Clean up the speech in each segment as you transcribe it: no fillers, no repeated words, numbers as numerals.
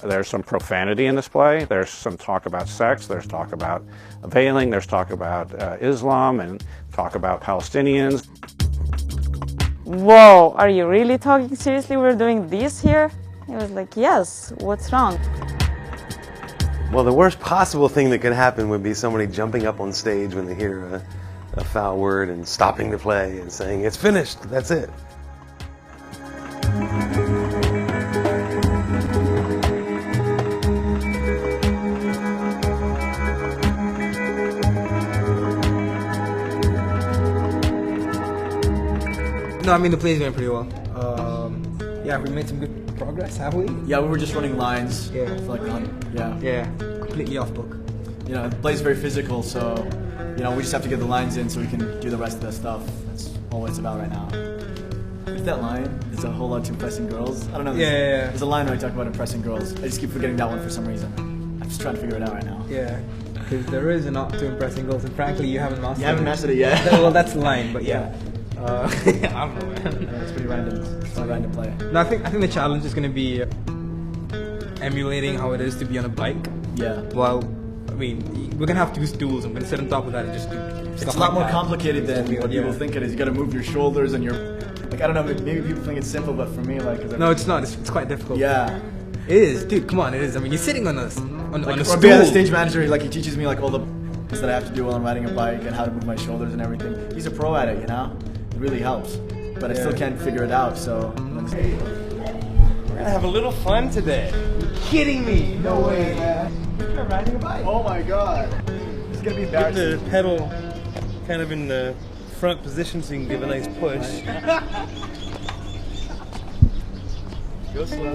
There's some profanity in this play. There's some talk about sex. There's talk about veiling. There's talk about Islam and talk about Palestinians. Whoa, are you really talking seriously? We're doing this here? He was like, yes, what's wrong? Well, the worst possible thing that could happen would be somebody jumping up on stage when they hear a foul word and stopping the play and saying, it's finished, that's it. No, I mean the play's going pretty well. Yeah, we made some good progress, have we? Yeah, we were just running lines. Yeah. For like Yeah, completely off book. You know, the play's very physical, so you know we just have to get the lines in so we can do the rest of the stuff. That's all it's about right now. Is that line? It's a whole lot to impressing girls. I don't know. There's a line where I talk about impressing girls. I just keep forgetting that one for some reason. I'm just trying to figure it out right now. Yeah, because there is an art to impressing girls, and frankly, you haven't mastered it. You haven't mastered it yet. Well, that's the line, but yeah. I don't know, man. It's pretty random. It's not a random play. No, I think the challenge is going to be emulating how it is to be on a bike. Yeah. Well, I mean, we're going to have to use tools. I'm going to sit on top of that and just do stuff. It's a lot like more that. complicated than what people think it is. You got to move your shoulders and your, like, I don't know, maybe people think it's simple, but for me, like, no, it's not. It's quite difficult. Yeah. It is, dude. Come on, it is. I mean, you're sitting on a stool. Or being the stage manager, like, he teaches me like all the things that I have to do while I'm riding a bike and how to move my shoulders and everything. He's a pro at it, you know. It really helps, but I still can't figure it out. So we're gonna have a little fun today. You're kidding me? No way, man. You're riding a bike. Oh my god. It's gonna be Get embarrassing. the pedal kind of in the front position so you can give a nice push. Go slow.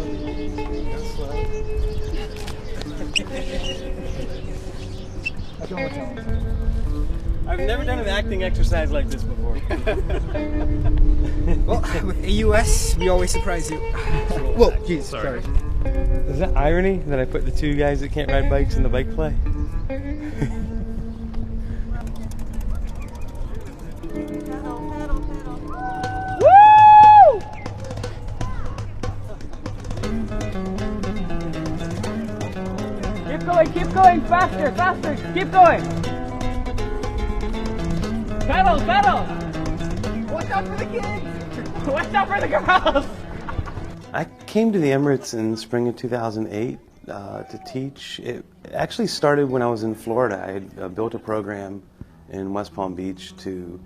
Go slow. I've never done an acting exercise like this before. Well, with AUS, we always surprise you. Whoa, jeez, sorry. Is that irony that I put the two guys that can't ride bikes in the bike play? Woo! Keep going, faster, faster, keep going. Pedal, pedal. Watch out for the kids. Watch out for the girls. I came to the Emirates in spring of 2008 to teach. It actually started when I was in Florida. I had built a program in West Palm Beach to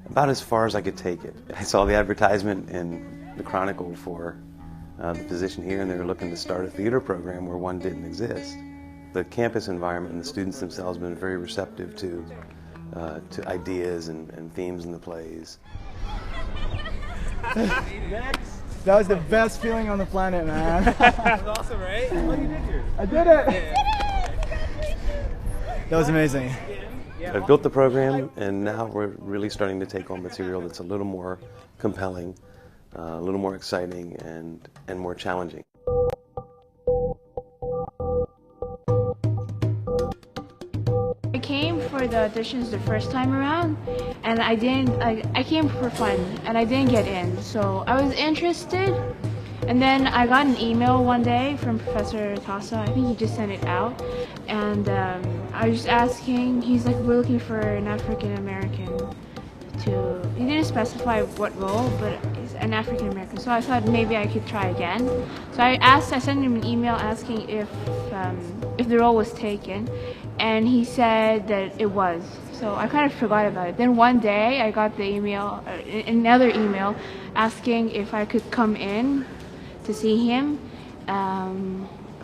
about as far as I could take it. I saw the advertisement in the Chronicle for the position here, and they were looking to start a theater program where one didn't exist. The campus environment and the students themselves have been very receptive to ideas and themes in the plays. That was the best feeling on the planet, man. That was awesome, right? Oh, you did yours. I did it. That was amazing. I've built the program, and now we're really starting to take on material that's a little more compelling, a little more exciting, and more challenging. I came for the auditions the first time around, and I came for fun, and I didn't get in. So I was interested, and then I got an email one day from Professor Tassa. I think he just sent it out, and I was just asking. He's like, we're looking for an African American to. He didn't specify what role, but he's an African American. So I thought maybe I could try again. So I sent him an email asking if the role was taken. And he said that it was. So I kind of forgot about it. Then one day I got the email, another email, asking if I could come in to see him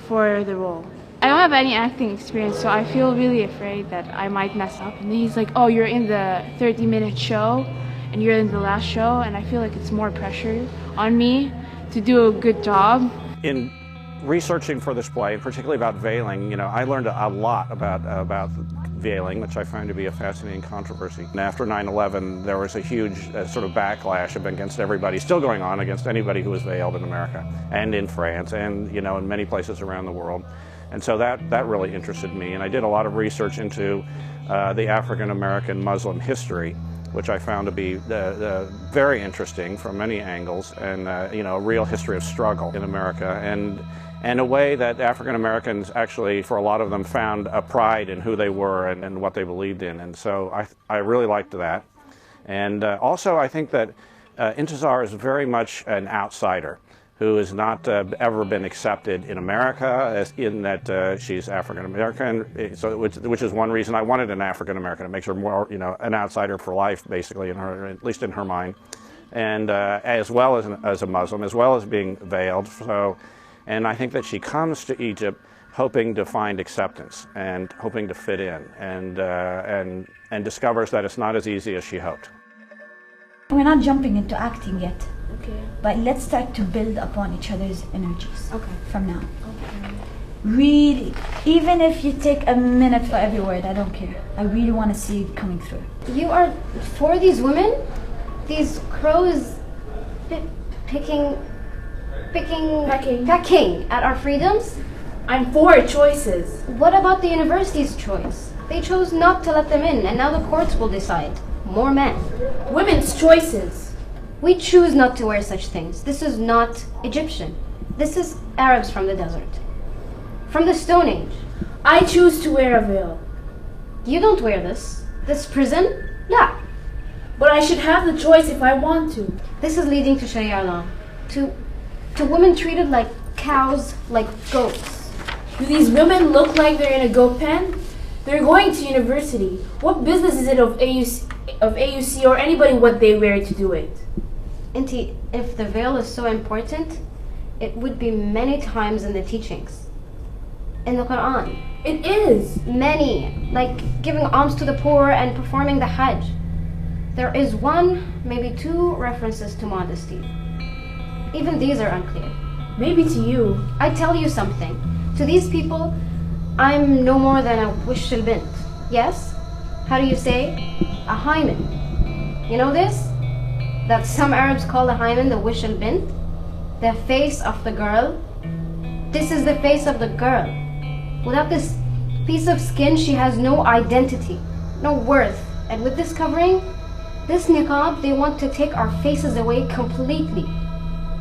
for the role. I don't have any acting experience, so I feel really afraid that I might mess up. And then he's like, oh, you're in the 30-minute show, and you're in the last show, and I feel like it's more pressure on me to do a good job. In researching for this play, particularly about veiling, I learned a lot about veiling, which I find to be a fascinating controversy. And after 9/11, there was a huge sort of backlash against everybody, still going on against anybody who was veiled in America and in France and in many places around the world. And so that really interested me, and I did a lot of research into the African American Muslim history, which I found to be very interesting from many angles, and a real history of struggle in America. and a way that African Americans actually, for a lot of them, found a pride in who they were and what they believed in. And so I really liked that. And also I think that Intizar is very much an outsider who has not ever been accepted in America, as in that she's African American. So, which is one reason I wanted an African American. It makes her more, an outsider for life, basically, in her, at least in her mind, and as well as a Muslim, as well as being veiled. So, and I think that she comes to Egypt hoping to find acceptance and hoping to fit in, and discovers that it's not as easy as she hoped. We're not jumping into acting yet. Okay. But let's start to build upon each other's energies. Okay. From now. Okay. Really, even if you take a minute for every word, I don't care. I really want to see it coming through. You are for these women? These crows pecking at our freedoms? I'm for choices. What about the university's choice? They chose not to let them in, and now the courts will decide. More men. Women's choices. We choose not to wear such things. This is not Egyptian. This is Arabs from the desert. From the Stone Age. I choose to wear a veil. You don't wear this. This prison? Yeah. But I should have the choice if I want to. This is leading to Sharia law. To women treated like cows, like goats. Do these women look like they're in a goat pen? They're going to university. What business is it of AUC or anybody what they wear to do it? Inti, if the veil is so important, it would be many times in the teachings. In the Quran. It is. Many. Like giving alms to the poor and performing the Hajj. There is one, maybe two references to modesty. Even these are unclear. Maybe to you. I tell you something. To these people, I'm no more than a wish al-bint. Yes? How do you say? A hymen. You know this? That some Arabs call the hymen the wish al-bint? The face of the girl. This is the face of the girl. Without this piece of skin, she has no identity, no worth. And with this covering, this niqab, they want to take our faces away completely.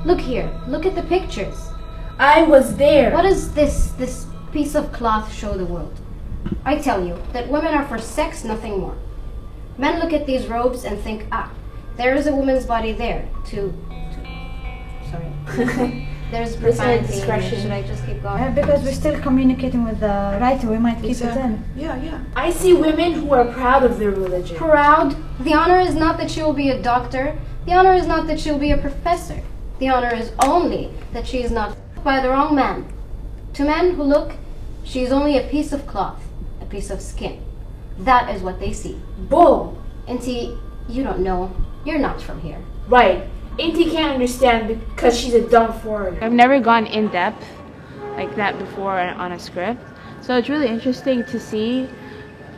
Look here, look at the pictures. I was there. What does this piece of cloth show the world? I tell you that women are for sex, nothing more. Men look at these robes and think, there is a woman's body there sorry. There's profanity. Should I just keep going? Because we're still communicating with the writer, we might keep it in. Yeah. I see women who are proud of their religion. Proud? The honor is not that she will be a doctor. The honor is not that she will be a professor. The honor is only that she is not by the wrong man. To men who look, she is only a piece of cloth, a piece of skin. That is what they see. Bull! Inti, you don't know. You're not from here. Right. Inti can't understand because she's a dumb foreigner. I've never gone in depth like that before on a script. So it's really interesting to see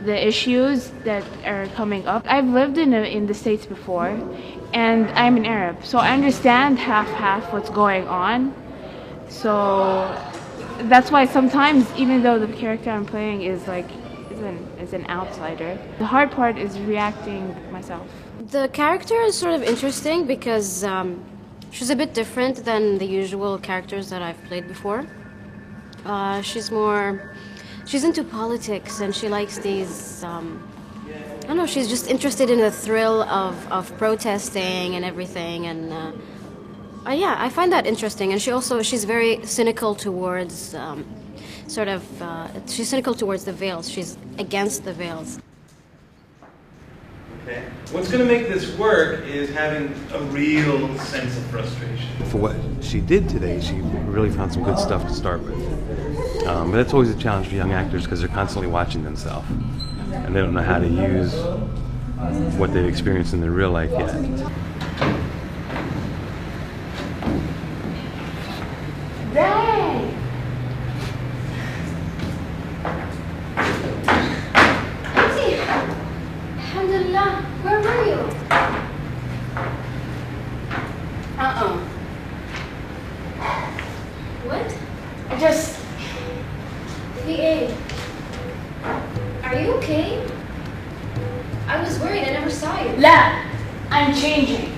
the issues that are coming up. I've lived in the States before, and I'm an Arab. So I understand half what's going on. So that's why sometimes, even though the character I'm playing is an outsider, the hard part is reacting myself. The character is sort of interesting because she's a bit different than the usual characters that I've played before. She's into politics, and she likes these, I don't know, she's just interested in the thrill of protesting and everything, and yeah, I find that interesting. And she's very cynical towards, she's cynical towards the veils. She's against the veils. Okay. What's going to make this work is having a real sense of frustration. For what she did today, she really found some good stuff to start with. But that's always a challenge for young actors because they're constantly watching themselves. And they don't know how to use what they've experienced in their real life yet. Dang! Alhamdulillah, where were you? What? I just... VA. Are you okay? I was worried, I never saw you. La! I'm changing.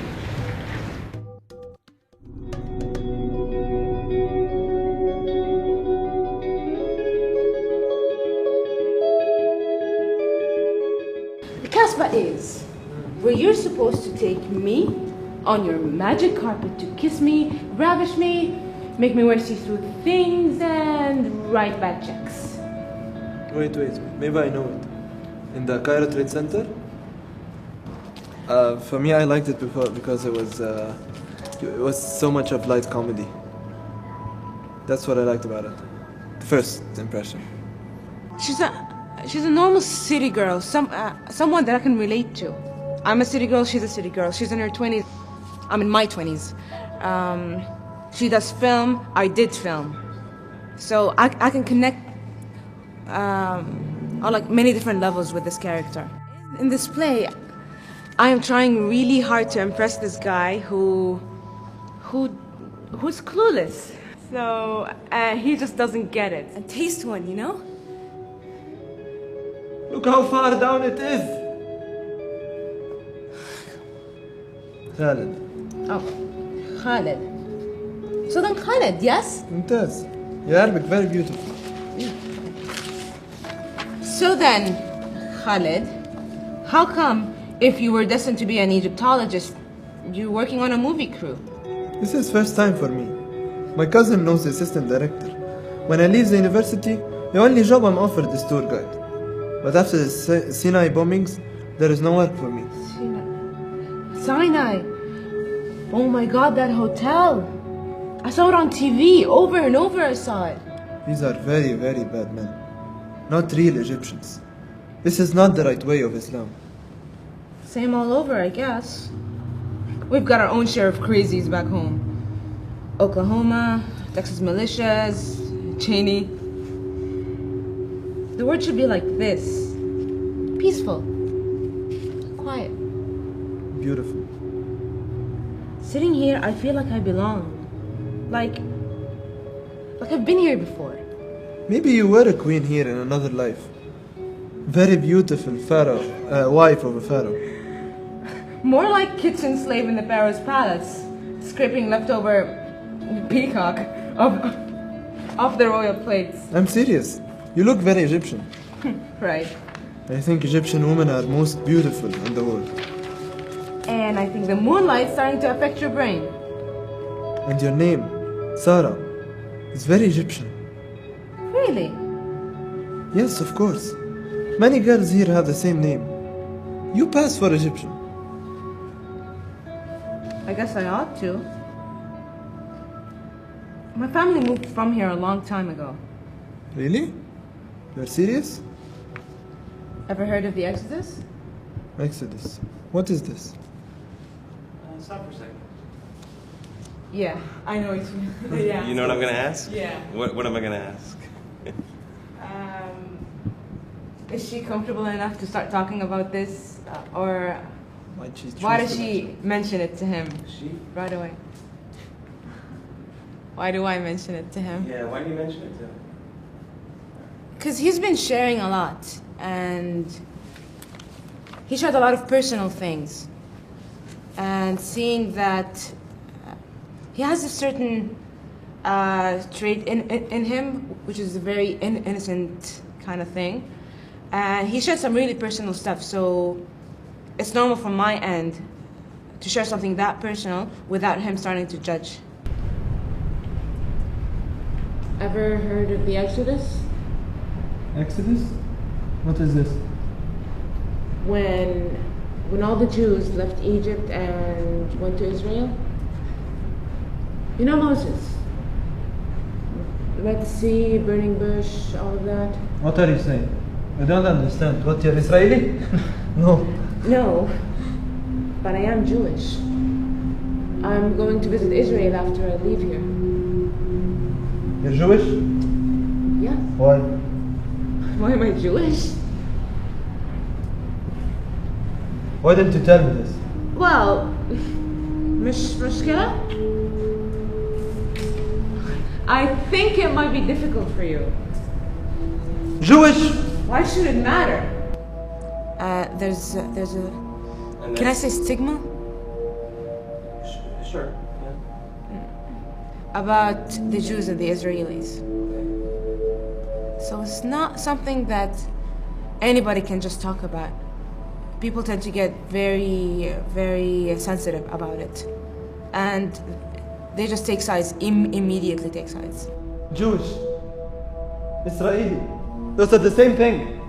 where you're supposed to take me on your magic carpet to kiss me, ravish me, make me wear see-through things, and write bad checks. Wait, maybe I know it. In the Cairo Trade Center? For me, I liked it because it was so much of light comedy. That's what I liked about it. First impression. She's a normal city girl, someone that I can relate to. I'm a city girl, she's a city girl. She's in her 20s, I'm in my 20s. She does film, I did film. So I can connect on like many different levels with this character. In this play, I am trying really hard to impress this guy who's clueless. So he just doesn't get it. And taste one, you know? Look how far down it is! Khaled. Oh, Khaled. So then Khaled, yes? ممتاز. Your Arabic very beautiful. So then, Khaled, how come if you were destined to be an Egyptologist, you're working on a movie crew? This is first time for me. My cousin knows the assistant director. When I leave the university, the only job I'm offered is tour guide. But after the Sinai bombings, there is no work for me. Sinai. Oh my God, that hotel. I saw it on TV, over and over I saw it. These are very, very bad men. Not real Egyptians. This is not the right way of Islam. Same all over, I guess. We've got our own share of crazies back home. Oklahoma, Texas militias, Cheney. The word should be like this. Peaceful. Quiet. Beautiful. Sitting here, I feel like I belong. Like I've been here before. Maybe you were a queen here in another life. Very beautiful pharaoh, wife of a pharaoh. More like kitchen slave in the pharaoh's palace, scraping leftover peacock off the royal plates. I'm serious. You look very Egyptian. Right. I think Egyptian women are most beautiful in the world. And I think the moonlight's starting to affect your brain. And your name, Sarah, is very Egyptian. Really? Yes, of course. Many girls here have the same name. You pass for Egyptian. I guess I ought to. My family moved from here a long time ago. Really? You're serious? Ever heard of the Exodus? Exodus. What is this? Stop for a second. Yeah, I know what you mean. Yeah. You know what I'm gonna ask? Yeah. What am I gonna ask? Is she comfortable enough to start talking about this? Or why does she mention it to him? She? Right away. Why do I mention it to him? Yeah, why do you mention it to him? Because he's been sharing a lot, and he shared a lot of personal things. And seeing that he has a certain trait in him, which is a very innocent kind of thing. And he shared some really personal stuff, so it's normal from my end to share something that personal without him starting to judge. Ever heard of the Exodus? Exodus? What is this? When all the Jews left Egypt and went to Israel? You know Moses? Red Sea, burning bush, all of that? What are you saying? I don't understand. What, you're Israeli? No. No, but I am Jewish. I'm going to visit Israel after I leave here. You're Jewish? Yeah. Why? Why am I Jewish? Why didn't you tell me this? Well, مش مشكلة. I think it might be difficult for you. Jewish? Why should it matter? There's a. Can I say stigma? Sure. About the Jews and the Israelis. So it's not something that anybody can just talk about. people tend to get very, very sensitive about it. And they just take sides, immediately take sides. Jewish, Israeli, those are the same thing.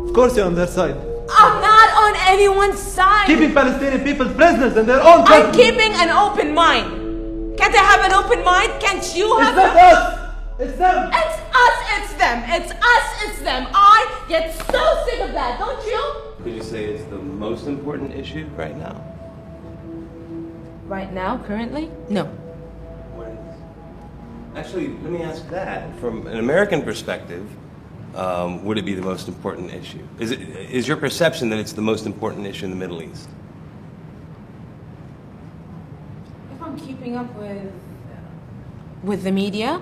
Of course you're on their side. I'm not on anyone's side. Keeping Palestinian people prisoners in their own country. I'm keeping an open mind. Can't I have an open mind? Can't you have? It's not us. It's them. It's us. It's them. It's us. It's them. I get so sick of that, don't you? Would you say it's the most important issue right now? Right now, currently, no. Actually, let me ask that. From an American perspective, would it be the most important issue? Is your perception that it's the most important issue in the Middle East? If I'm keeping up with the media,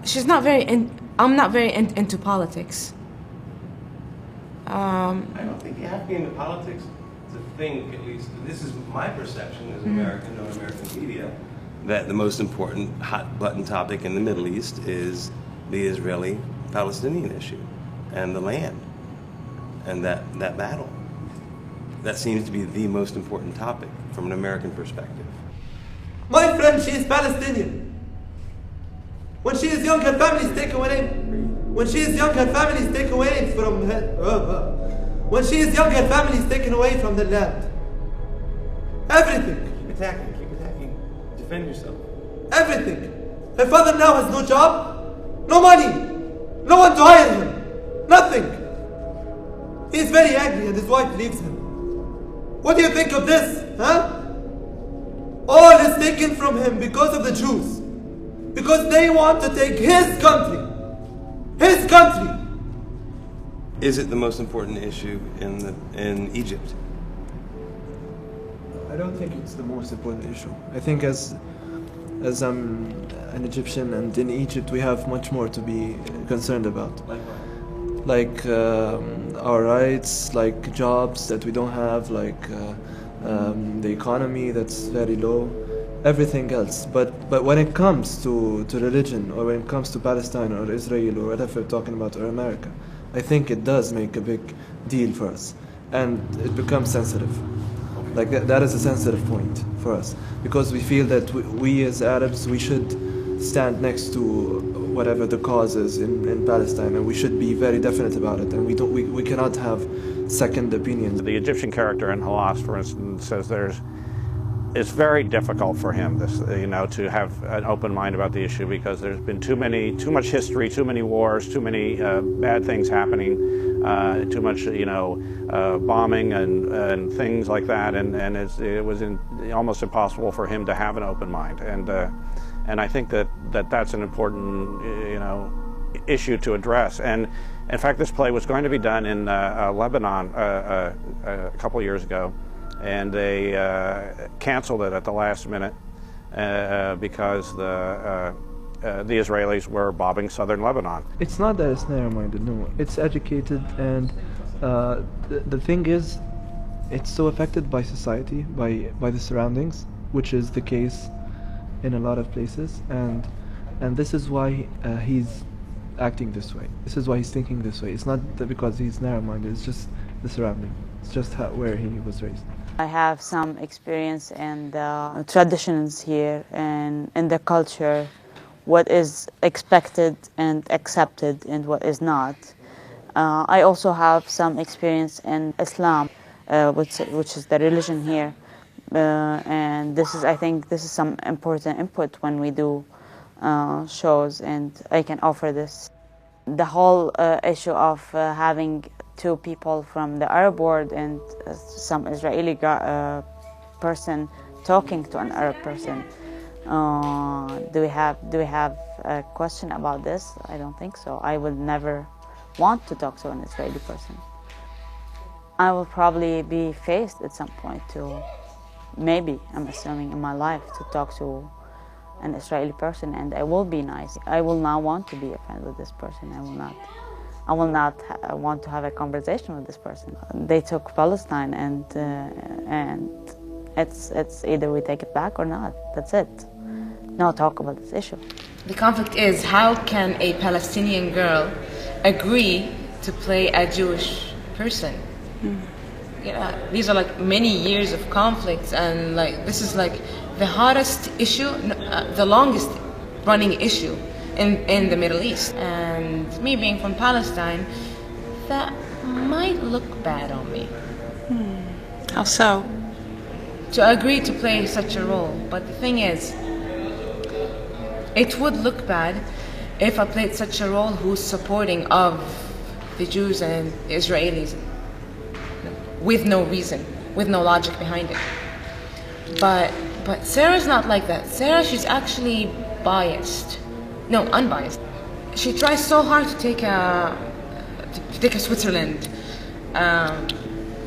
she's not very. I'm not very into politics. I don't think you have to be into politics to think, at least this is my perception as an American or American media, that the most important hot button topic in the Middle East is the Israeli-Palestinian issue and the land and that battle. That seems to be the most important topic from an American perspective. My friend, she is Palestinian. When she is young, her family is taken away. When she is young, her family is taken away from her. When she is young, her family is taken away from the land. Everything. Keep attacking. Defend yourself. Everything. Her father now has no job, no money, no one to hire him, nothing. He is very angry and his wife leaves him. What do you think of this, huh? All is taken from him because of the Jews. Because they want to take his country. His country. Is it the most important issue in Egypt? I don't think it's the most important issue. I think as I'm an Egyptian and in Egypt we have much more to be concerned about. Like our rights, like jobs that we don't have, like the economy that's very low, everything else. But when it comes to religion, or when it comes to Palestine or Israel or whatever we're talking about, or America, I think it does make a big deal for us, and it becomes sensitive. Like that is a sensitive point for us, because we feel that we as Arabs, we should stand next to whatever the cause is in Palestine, and we should be very definite about it, and we cannot have second opinions. The Egyptian character in Halas, for instance, says it's very difficult for him, to have an open mind about the issue, because there's been too much history, too many wars, too many bad things happening, too much, bombing and things like that, and it was almost impossible for him to have an open mind, and I think that's an important, issue to address. And in fact, this play was going to be done in Lebanon a couple of years ago, and they canceled it at the last minute because the Israelis were bombing southern Lebanon. It's not that it's narrow-minded, no. It's educated, and the thing is, it's so affected by society, by the surroundings, which is the case in a lot of places, and this is why he's acting this way. This is why he's thinking this way. It's not because he's narrow-minded, it's just the surrounding. It's just where he was raised. I have some experience in the traditions here and in the culture, what is expected and accepted and what is not. I also have some experience in Islam, which is the religion here. And I think this is some important input when we do shows, and I can offer this. The whole issue of having two people from the Arab world and some Israeli person talking to an Arab person. Do we have a question about this? I don't think so. I would never want to talk to an Israeli person. I will probably be faced at some point to, maybe, I'm assuming in my life, to talk to an Israeli person, and I will be nice. I will not want to be a friend with this person. I will not want to have a conversation with this person. They took Palestine, and it's either we take it back or not. That's it. No talk about this issue. The conflict is, how can a Palestinian girl agree to play a Jewish person? These are like many years of conflicts, and like this is like the hottest issue, the longest running issue in the Middle East. And me being from Palestine, that might look bad on me. How so? To agree to play such a role, but the thing is, it would look bad if I played such a role who's supporting of the Jews and the Israelis with no reason, with no logic behind it. But Sarah's not like that. Sarah, she's actually biased. No, unbiased. She tries so hard to take a Switzerland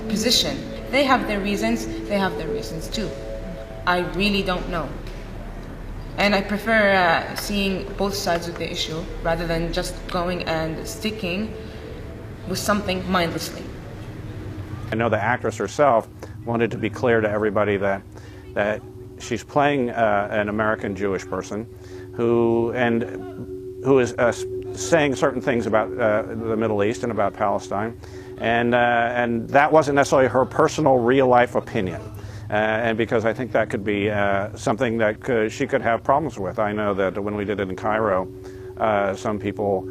position. They have their reasons. They have their reasons too. I really don't know. And I prefer seeing both sides of the issue rather than just going and sticking with something mindlessly. I know the actress herself wanted to be clear to everybody that she's playing an American Jewish person who is saying certain things about the Middle East and about Palestine, and that wasn't necessarily her personal real-life opinion. And because I think that could be something that she could have problems with. I know that when we did it in Cairo, some people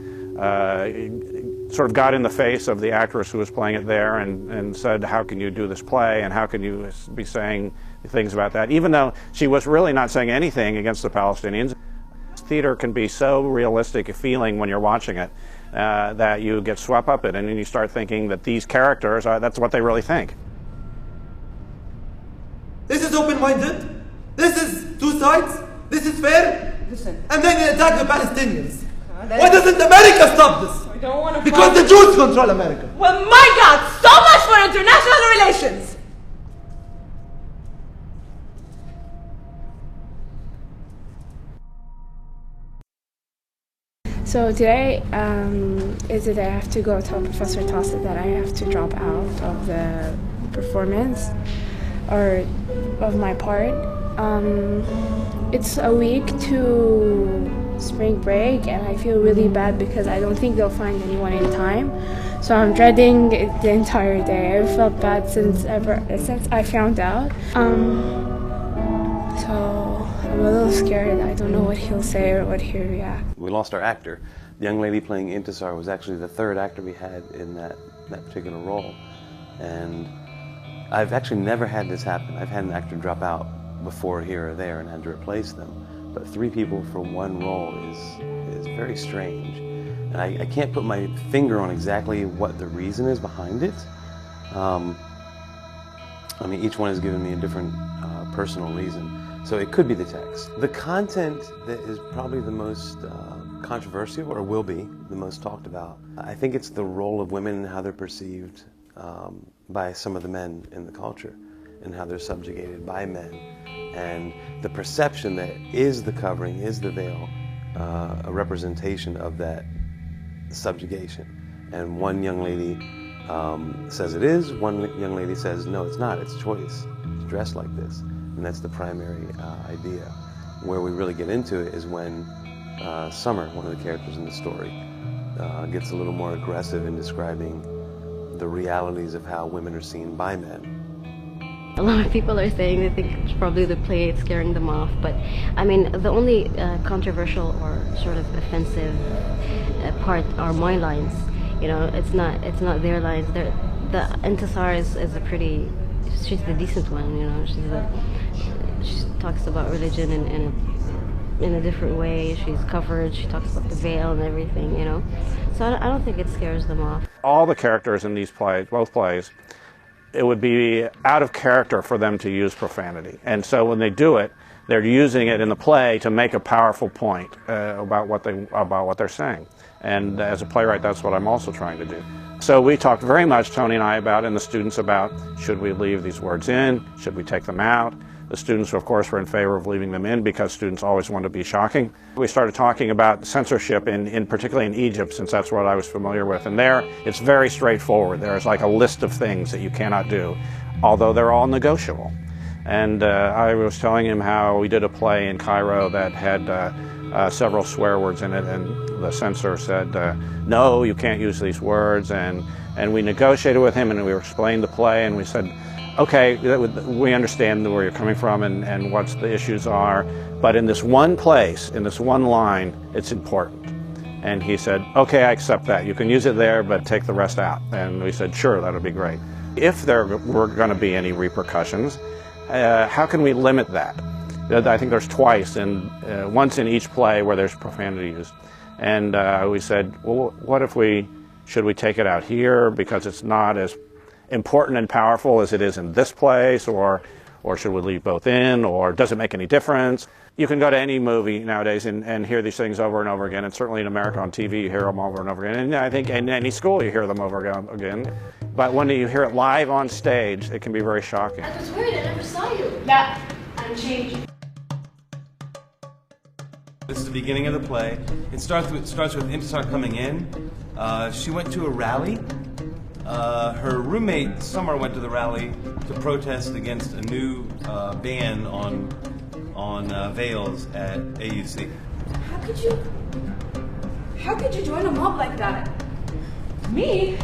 sort of got in the face of the actress who was playing it there and said, how can you do this play and how can you be saying things about that, even though she was really not saying anything against the Palestinians. Theater can be so realistic a feeling when you're watching it that you get swept up in it and then you start thinking that these characters, that's what they really think. This is open-minded. This is two sides. This is fair. Listen. And then you attack the Palestinians. Why doesn't America stop this? I don't want to. Because the Jews control America. Well, my God, so much for international relations. So today is the day I have to go tell Professor Tossett that I have to drop out of the performance or of my part. It's a week to spring break and I feel really bad because I don't think they'll find anyone in time. So I'm dreading it the entire day. I've felt bad since I found out. So I'm a little scared. I don't know what he'll say or what he'll react. We lost our actor. The young lady playing Intisar was actually the third actor we had in that particular role. And I've actually never had this happen. I've had an actor drop out before here or there and had to replace them. But 3 people for one role is very strange. And I can't put my finger on exactly what the reason is behind it. I mean, each one has given me a different personal reason. So it could be the text. The content that is probably the most controversial, or will be the most talked about, I think it's the role of women and how they're perceived by some of the men in the culture and how they're subjugated by men. And the perception that is the covering, is the veil, a representation of that subjugation. And one young lady says it is, one young lady says, no, it's not, it's choice. It's dressed like this. And that's the primary idea. Where we really get into it is when Summer, one of the characters in the story, gets a little more aggressive in describing the realities of how women are seen by men. A lot of people are saying they think it's probably the play, it's scaring them off, but I mean, the only controversial or sort of offensive part are my lines. You know, it's not their lines. The Intisar is a pretty, she's the decent one, you know. She talks about religion in a different way. She's covered. She talks about the veil and everything, you know. So I don't think it scares them off. All the characters in these plays, both plays, it would be out of character for them to use profanity. And so when they do it, they're using it in the play to make a powerful point about what they're saying. And as a playwright, that's what I'm also trying to do. So we talked very much, Tony and I, about, and the students about, should we leave these words in? Should we take them out? The students, of course, were in favor of leaving them in because students always want to be shocking. We started talking about censorship, particularly in Egypt, since that's what I was familiar with. And there, it's very straightforward. There's like a list of things that you cannot do, although they're all negotiable. And I was telling him how we did a play in Cairo that had several swear words in it, and the censor said, no, you can't use these words, and we negotiated with him, and we explained the play, and we said, okay, we understand where you're coming from and what the issues are, but in this one place, in this one line, it's important. And he said, okay, I accept that. You can use it there, but take the rest out. And we said, sure, that would be great. If there were going to be any repercussions, how can we limit that? I think there's twice, once in each play where there's profanity used. And we said, well, what if should we take it out here because it's not as important and powerful as it is in this place, or should we leave both in, or does it make any difference? You can go to any movie nowadays and hear these things over and over again, and certainly in America on TV you hear them over and over again, and I think in any school you hear them over again. But when you hear it live on stage, it can be very shocking. I was worried, I never saw you. Yeah, I'm changing. This is the beginning of the play. It starts with Intisar coming in. She went to a rally. Her roommate Summer went to the rally to protest against a new ban on veils at AUC. How could you join a mob like that? Me?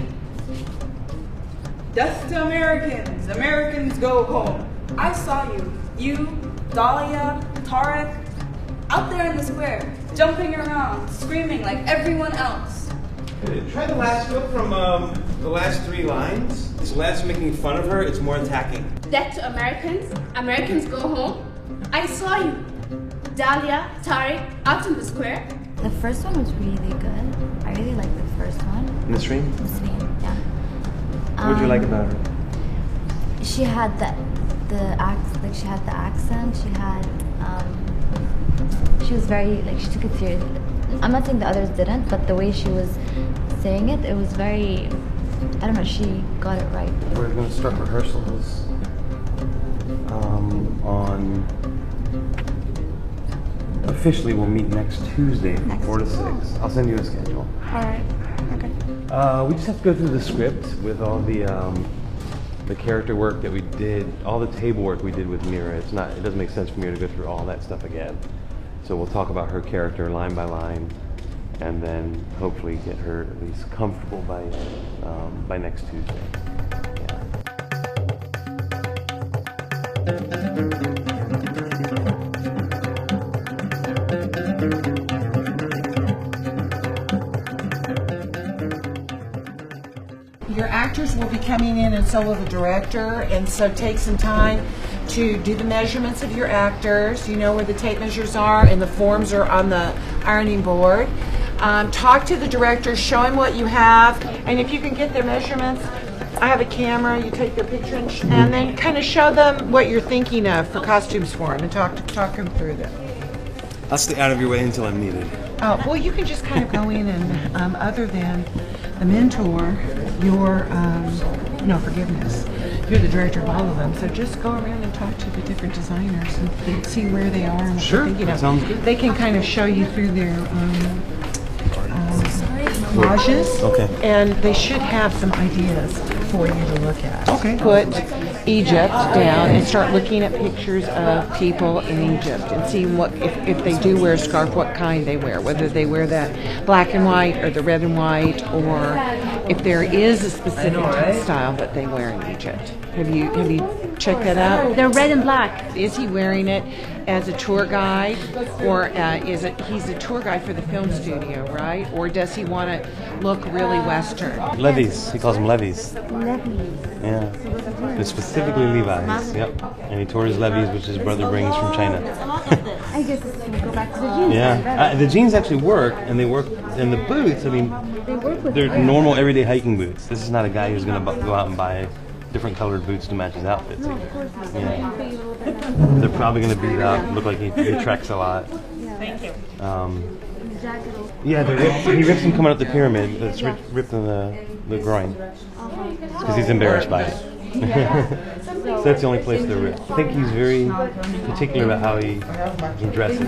Death to Americans. Americans go home. I saw you. You, Dahlia, Tarek, out there in the square, jumping around, screaming like everyone else. Try the last clip from the last 3 lines. It's less making fun of her, it's more attacking. Death to Americans. Americans go home. I saw you. Dahlia, Tariq, out in the square. The first one was really good. I really liked the first one. Nasreen? Nasreen, yeah. What did you like about her? She had she had the accent. She was very, she took it seriously. I'm not saying the others didn't, but the way she was saying it, it was very, I don't know, she got it right. We're going to start rehearsals officially we'll meet next Tuesday from 4 to 6. I'll send you a schedule. Alright, okay. We just have to go through the script with all the character work that we did, all the table work we did with Mira. It doesn't make sense for me to go through all that stuff again. So we'll talk about her character line by line, and then hopefully get her at least comfortable by next Tuesday. Your actors will be coming in and so will the director, and so take some time to do the measurements of your actors. You know where the tape measures are, and the forms are on the ironing board. Talk to the director, show him what you have, and if you can get their measurements, I have a camera, you take their picture, and then kind of show them what you're thinking of for costumes for them, and talk them through them. I'll stay out of your way until I'm needed. Oh, well, you can just kind of go in and, other than the mentor, you're, forgiveness. You're the director of all of them, so just go around and talk to the different designers and see where they are and what they're thinking of. Sounds good. They can kind of show you through their collages, and they should have some ideas for you to look at. Okay. Put Egypt down and start looking at pictures of people in Egypt and seeing what if they do wear a scarf, what kind they wear, whether they wear that black and white or the red and white, or if there is a specific style that they wear in Egypt. Have you checked that out? They're red and black. Is he wearing it as a tour guide, or he's a tour guide for the film studio, right? Or does he want to look really Western? Levi's. He calls them Levi's. Levi's. Yeah. But specifically Levi's. Yep. And he tore his Levi's, which his brother brings from China. I guess we'll go back to the jeans. Yeah. The jeans actually work, and they work. And the boots, I mean, they're normal everyday hiking boots. This is not a guy who's going to go out and buy different colored boots to match his outfits. Yeah. They're probably going to beat out, look like he treks a lot. Thank you. Yeah, he rips them coming up the pyramid. It's ripped in the groin. Because he's embarrassed by it. So that's the only place they're ripped. I think he's very particular about how he dresses.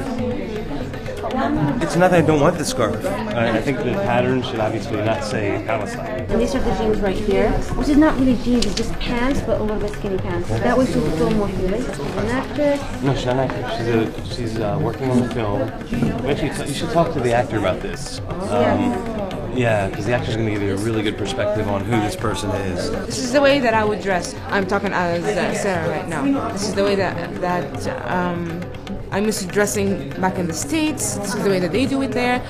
It's not that I don't want the scarf. I think the pattern should obviously not say Palestine. And these are the jeans right here, which is not really jeans, it's just pants, but a little bit skinny pants. That way she can feel more human. An actress. No, she's not an actor. She's working on the film. Actually, you should talk to the actor about this. Yeah, because the actor's going to give you a really good perspective on who this person is. This is the way that I would dress. I'm talking as Sarah right now. This is the way that I'm used to dressing back in the States. This is the way that they do it there.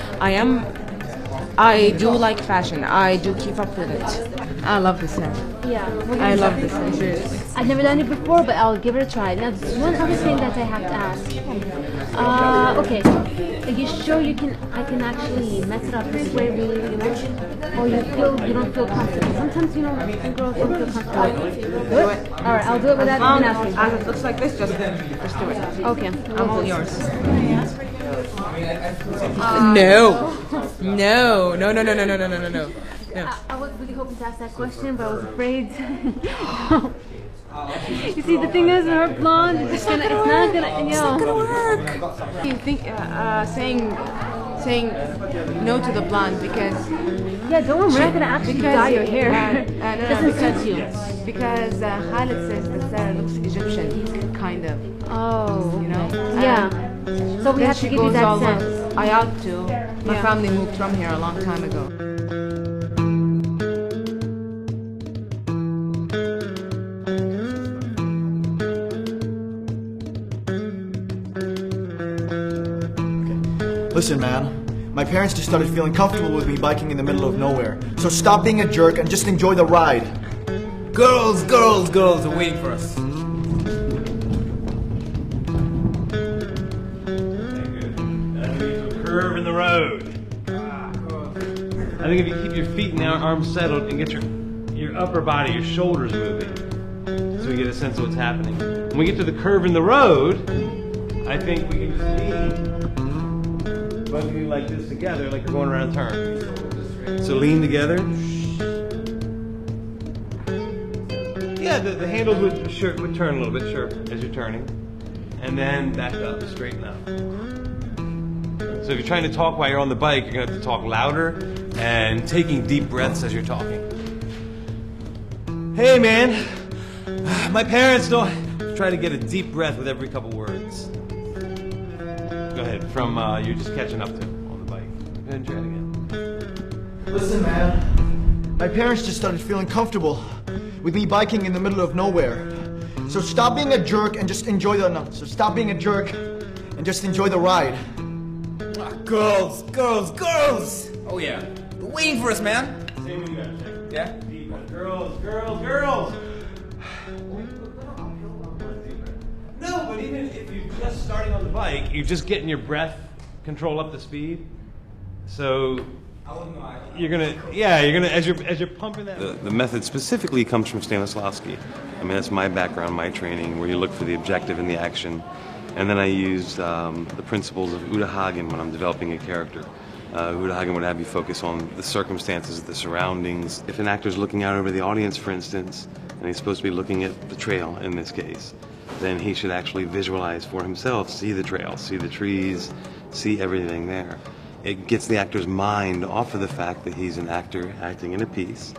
I do like fashion. I do keep up with it. I love this hair. Yeah. I love this hair, seriously. I've never done it before, but I'll give it a try. Now, there's one other thing that I have to ask. Okay. Are you sure I can actually mess it up this way, really, or you don't feel comfortable? Sometimes, some girls don't feel comfortable. Do it. All right, I'll do it without even asking. As it looks like this, just do it. Okay. I'm all yours. No. No. I was really hoping to ask that question, but I was afraid. You see, the thing is, her blonde, it's not gonna work. You think saying no to the blonde because don't worry, we're not gonna actually dye your hair. Doesn't suit you. Because Khalid says that Sarah looks Egyptian, kind of. Oh, yeah. So we have to give you that sense. I ought to. My family moved from here a long time ago. Listen, man. My parents just started feeling comfortable with me biking in the middle of nowhere. So stop being a jerk and just enjoy the ride. Girls are waiting for us. Curve in the road. I think if you keep your feet and arms settled and get your upper body, your shoulders moving, so we get a sense of what's happening. When we get to the curve in the road, I think we can just lean. Both of you like this together, like you're going around a turn. So lean together. Yeah, the handles would turn a little bit, sure, as you're turning. And then back up, straighten up. So if you're trying to talk while you're on the bike, you're going to have to talk louder and taking deep breaths as you're talking. Hey, man. My parents don't... Try to get a deep breath with every couple words. Go ahead, from you're just catching up to on the bike. Go ahead and try it again. Listen, man. My parents just started feeling comfortable with me biking in the middle of nowhere. So stop being a jerk and just enjoy the... No, so stop being a jerk and just enjoy the ride. Girls! Oh yeah, they're waiting for us, man. Same with you guys. Yeah? Deep breath. Girls! No, but even if you're just starting on the bike, you're just getting your breath control up to speed. So you're gonna as you're pumping that. The method specifically comes from Stanislavski. I mean, that's my background, my training, where you look for the objective in the action. And then I use the principles of Uta Hagen when I'm developing a character. Uta Hagen would have you focus on the circumstances, the surroundings. If an actor's looking out over the audience, for instance, and he's supposed to be looking at the trail in this case, then he should actually visualize for himself, see the trail, see the trees, see everything there. It gets the actor's mind off of the fact that he's an actor acting in a piece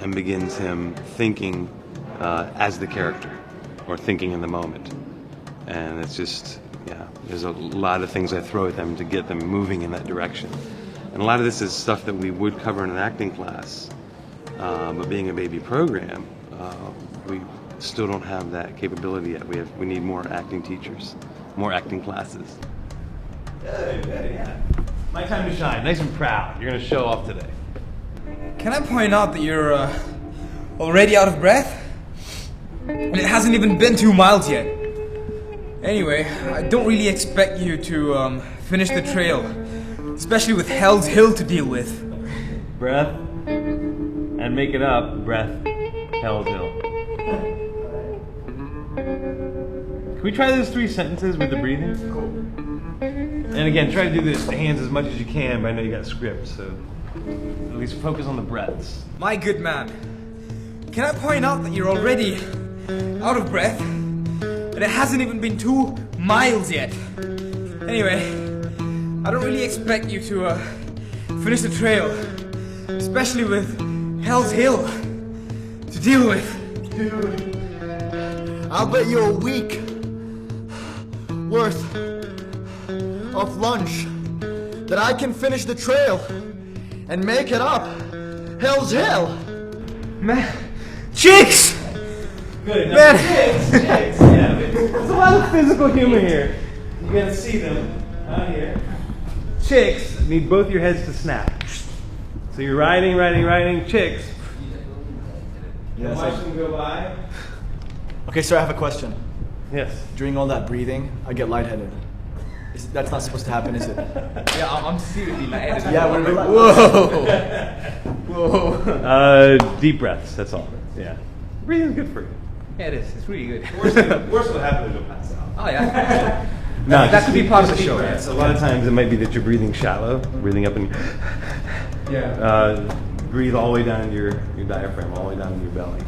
and begins him thinking as the character or thinking in the moment. And it's just, there's a lot of things I throw at them to get them moving in that direction. And a lot of this is stuff that we would cover in an acting class, but being a baby program, we still don't have that capability yet. We need more acting teachers, more acting classes. Good, yeah. My time to shine, nice and proud. You're gonna show off today. Can I point out that you're already out of breath? And it hasn't even been 2 miles yet. Anyway, I don't really expect you to finish the trail, especially with Hell's Hill to deal with. Breath, and make it up, breath, Hell's Hill. Can we try those 3 sentences with the breathing? Cool. And again, try to do the hands as much as you can, but I know you got a script, so at least focus on the breaths. My good man, can I point out that you're already out of breath? And it hasn't even been 2 miles yet. Anyway, I don't really expect you to finish the trail, especially with Hell's Hill to deal with. Dude, I'll bet you a week worth of lunch that I can finish the trail and make it up Hell's Hill. Man, chicks! Good. Man. Chicks. Yeah, there's a lot of physical humor here. You gotta see them out here. Chicks need both your heads to snap. So you're riding, chicks. Yes, Watch them go by. Okay, sir, I have a question. Yes. During all that breathing, I get lightheaded. That's not supposed to happen, is it? Yeah, I'm seriously lightheaded. Yeah, we're like, whoa. Deep breaths, that's all. Yeah. Breathing's good for you. Yeah, it is. It's really good. Worst will happen is you'll pass out. Oh, yeah. No, that could be part of the show. A lot of times it might be that you're breathing shallow, breathing up and breathe all the way down your diaphragm, all the way down to your belly.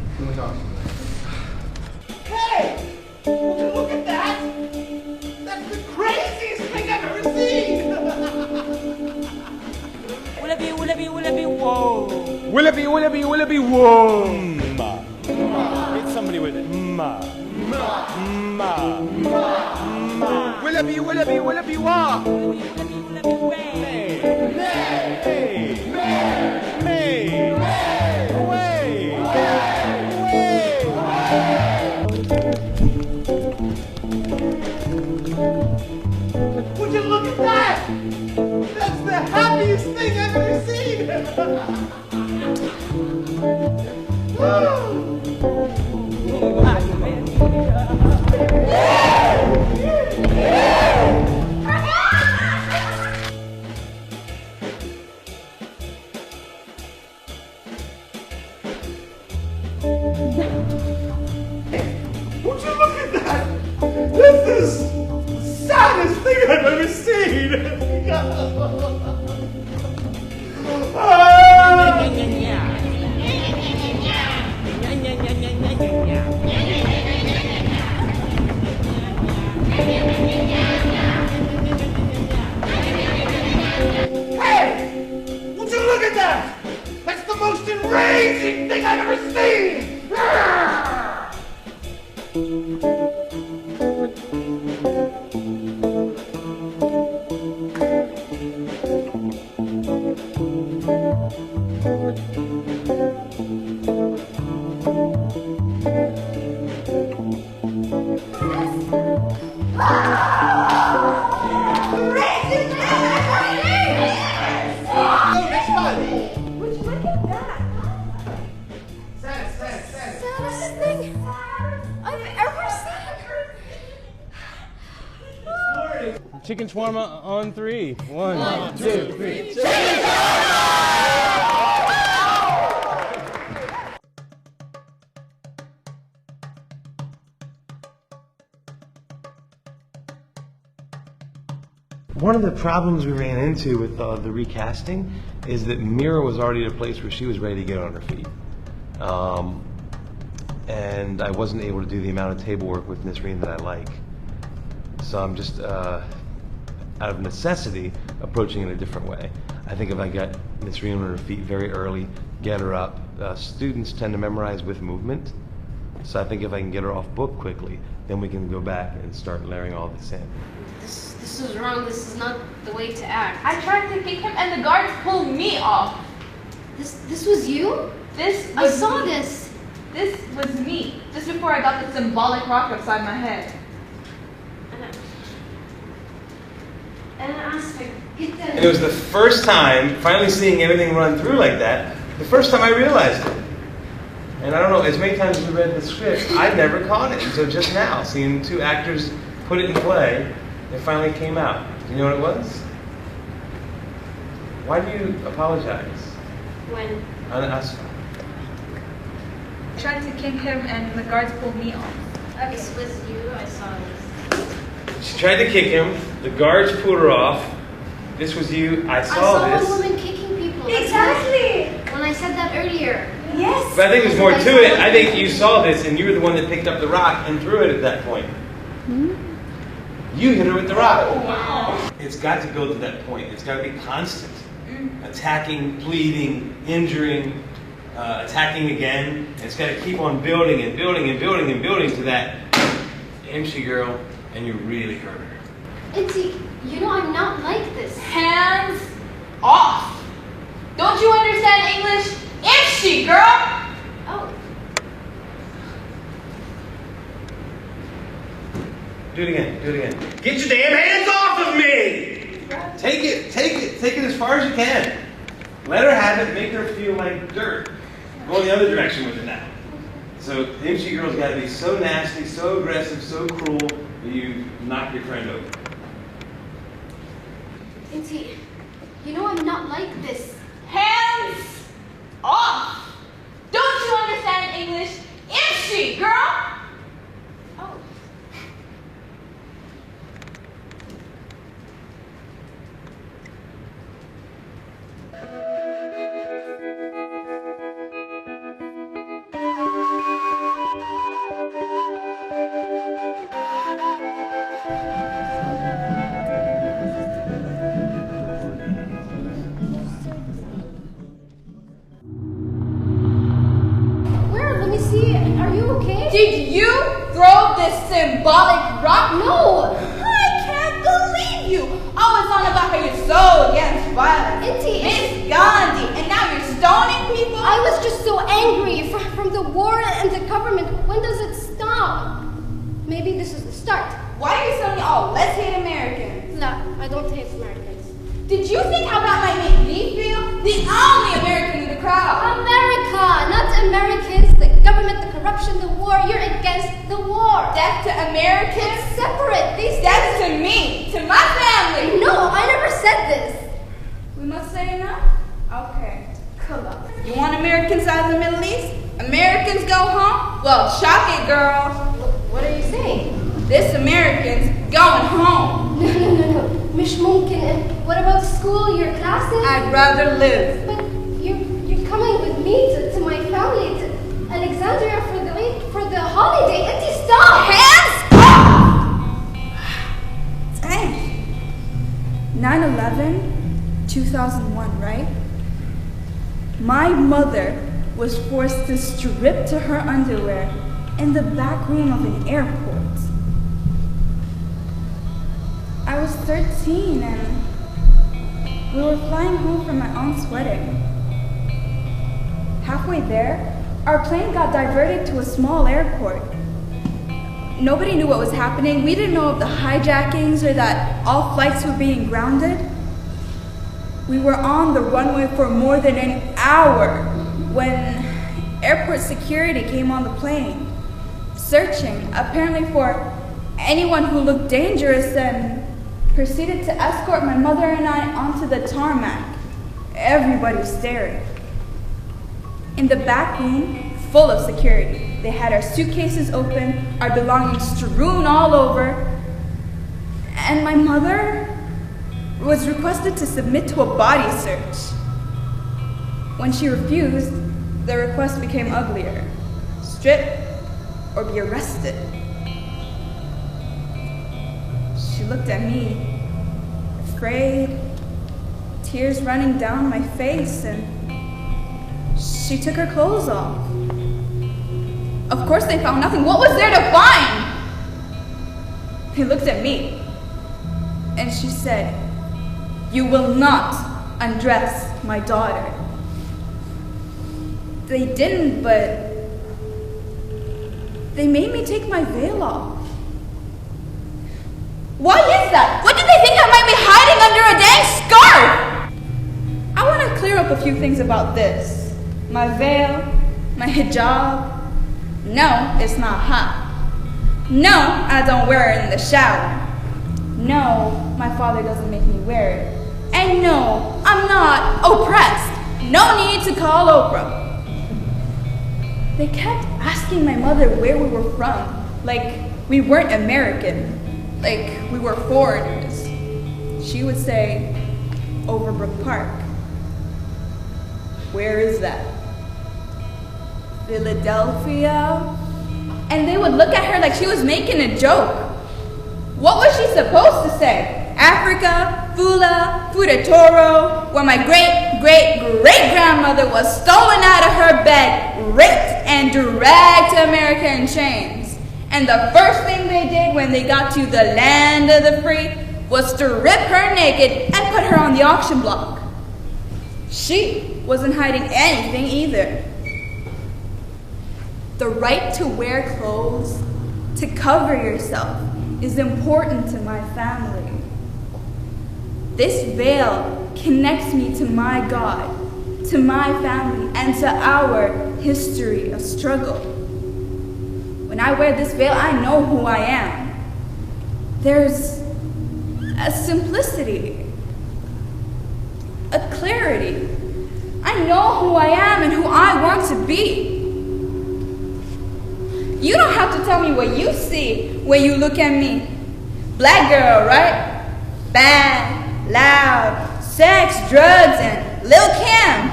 Hey! Would you look at that? That's the craziest thing I've ever seen! Willoughby, whoa. Willoughby, whoa! Hit somebody with it. Willoughby, wah! Would you look at that? That's the happiest thing I've ever seen! Would you look at that? This is the saddest thing I've ever seen! Hey! Would you look at that? That's the most enraging thing I've ever seen! Chicken shawarma on 3. 1, 2, 3. One of the problems we ran into with the recasting is that Mira was already at a place where she was ready to get on her feet. And I wasn't able to do the amount of table work with Miss Reen that I like. So I'm just, out of necessity, approaching it a different way. I think if I get Miss Reen on her feet very early, get her up, students tend to memorize with movement. So I think if I can get her off book quickly, then we can go back and start layering all this in. This is wrong. This is not the way to act. I tried to kick him and the guards pulled me off. This was you? I saw this. This was me. Just before I got the symbolic rock upside my head. And I asked her, get the... And it was the first time, finally seeing everything run through like that, the first time I realized it. And I don't know, as many times as I read the script, I'd never caught it until just now, seeing 2 actors put it in play, it finally came out. Do you know what it was? Why do you apologize? When? I Tried to kick him and the guards pulled me off. Okay, so it was you. I saw this. She tried to kick him, the guards pulled her off. This was you, I saw this. this. I saw a woman kicking people. Exactly! When I said that earlier. Yes! But I think there's more to it. I think you saw this and you were the one that picked up the rock and threw it at that point. you hit her with the rock. It's got to go to that point. It's got to be constant. Attacking, pleading, injuring, attacking again. It's got to keep on building and building and building and building to that MC girl, and you really hurt her. Auntie, you know I'm not like this. Hands off! Don't you understand English? MC girl! Oh. Do it again, do it again. Get your damn hands off of me! Take it as far as you can. Let her have it, make her feel like dirt. Go in the other direction with it now. So the MC girl's got to be so nasty, so aggressive, so cruel that you knock your friend over. Auntie, you know I'm not like this. Hands off! Don't you understand English? MC girl! Oh. Did you throw this symbolic rock? No! I can't believe you! Always on about how you're so against violence. Auntie, Miss Gandhi, and now you're stoning people? I was just so angry from the war and the government. When does it stop? Maybe this is the start. Why are you suddenly all, let's hate Americans? No, I don't hate Americans. Did you think how that might make me feel? The only American in the crowd. America, not Americans. The government, the corruption, the war. You're against the war. Death to Americans? It's separate. Death to me, to my family. No, I never said this. We must say enough? Okay. Come on. You want Americans out of the Middle East? Americans go home? Well, shock it, girls. What are you saying? This American's going home. No. Mish mumkin. And what about school, your classes? I'd rather live. But you're coming with me to my family, to Alexandria for the holiday. Auntie, stop! Hands off! Dang. 9/11, 2001, right? My mother was forced to strip to her underwear in the back room of an airport. I was 13 and we were flying home from my aunt's wedding. Halfway there, our plane got diverted to a small airport. Nobody knew what was happening. We didn't know of the hijackings or that all flights were being grounded. We were on the runway for more than an hour when airport security came on the plane, searching apparently for anyone who looked dangerous, and proceeded to escort my mother and I onto the tarmac. Everybody staring. In the back room, full of security. They had our suitcases open, our belongings strewn all over, and my mother was requested to submit to a body search. When she refused, the request became uglier. Strip or be arrested. She looked at me, afraid, tears running down my face, and she took her clothes off. Of course they found nothing. What was there to find? They looked at me, and she said, "You will not undress my daughter." They didn't, but they made me take my veil off. Why is that? What do they think I might be hiding under a dang scarf? I want to clear up a few things about this. My veil, my hijab. No, it's not hot. No, I don't wear it in the shower. No, my father doesn't make me wear it. And no, I'm not oppressed. No need to call Oprah. They kept asking my mother where we were from, like we weren't American. Like we were foreigners. She would say, Overbrook Park. Where is that? Philadelphia? And they would look at her like she was making a joke. What was she supposed to say? Africa, Fula, Furatoro, where my great-great-great-grandmother was stolen out of her bed, raped, and dragged to America in chains. And the first thing they did when they got to the land of the free was to rip her naked and put her on the auction block. She wasn't hiding anything either. The right to wear clothes, to cover yourself, is important to my family. This veil connects me to my God, to my family, and to our history of struggle. When I wear this veil, I know who I am. There's a simplicity, a clarity. I know who I am and who I want to be. You don't have to tell me what you see when you look at me. Black girl, right? Bad, loud, sex, drugs, and Lil Kim.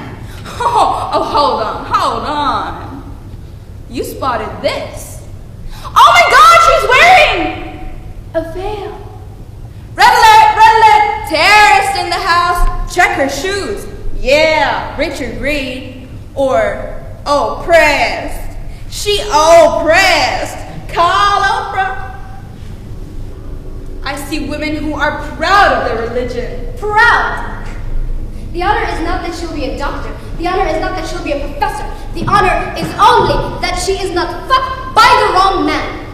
Oh, hold on. You spotted this. Oh my God, she's wearing a veil. Red alert, terrorist in the house. Check her shoes. Yeah, Richard Reed. Or oppressed. She oppressed. Call Oprah. I see women who are proud of their religion. Proud? The honor is not that she'll be a doctor. The honor is not that she'll be a professor. The honor is only that she is not fucked by the wrong man.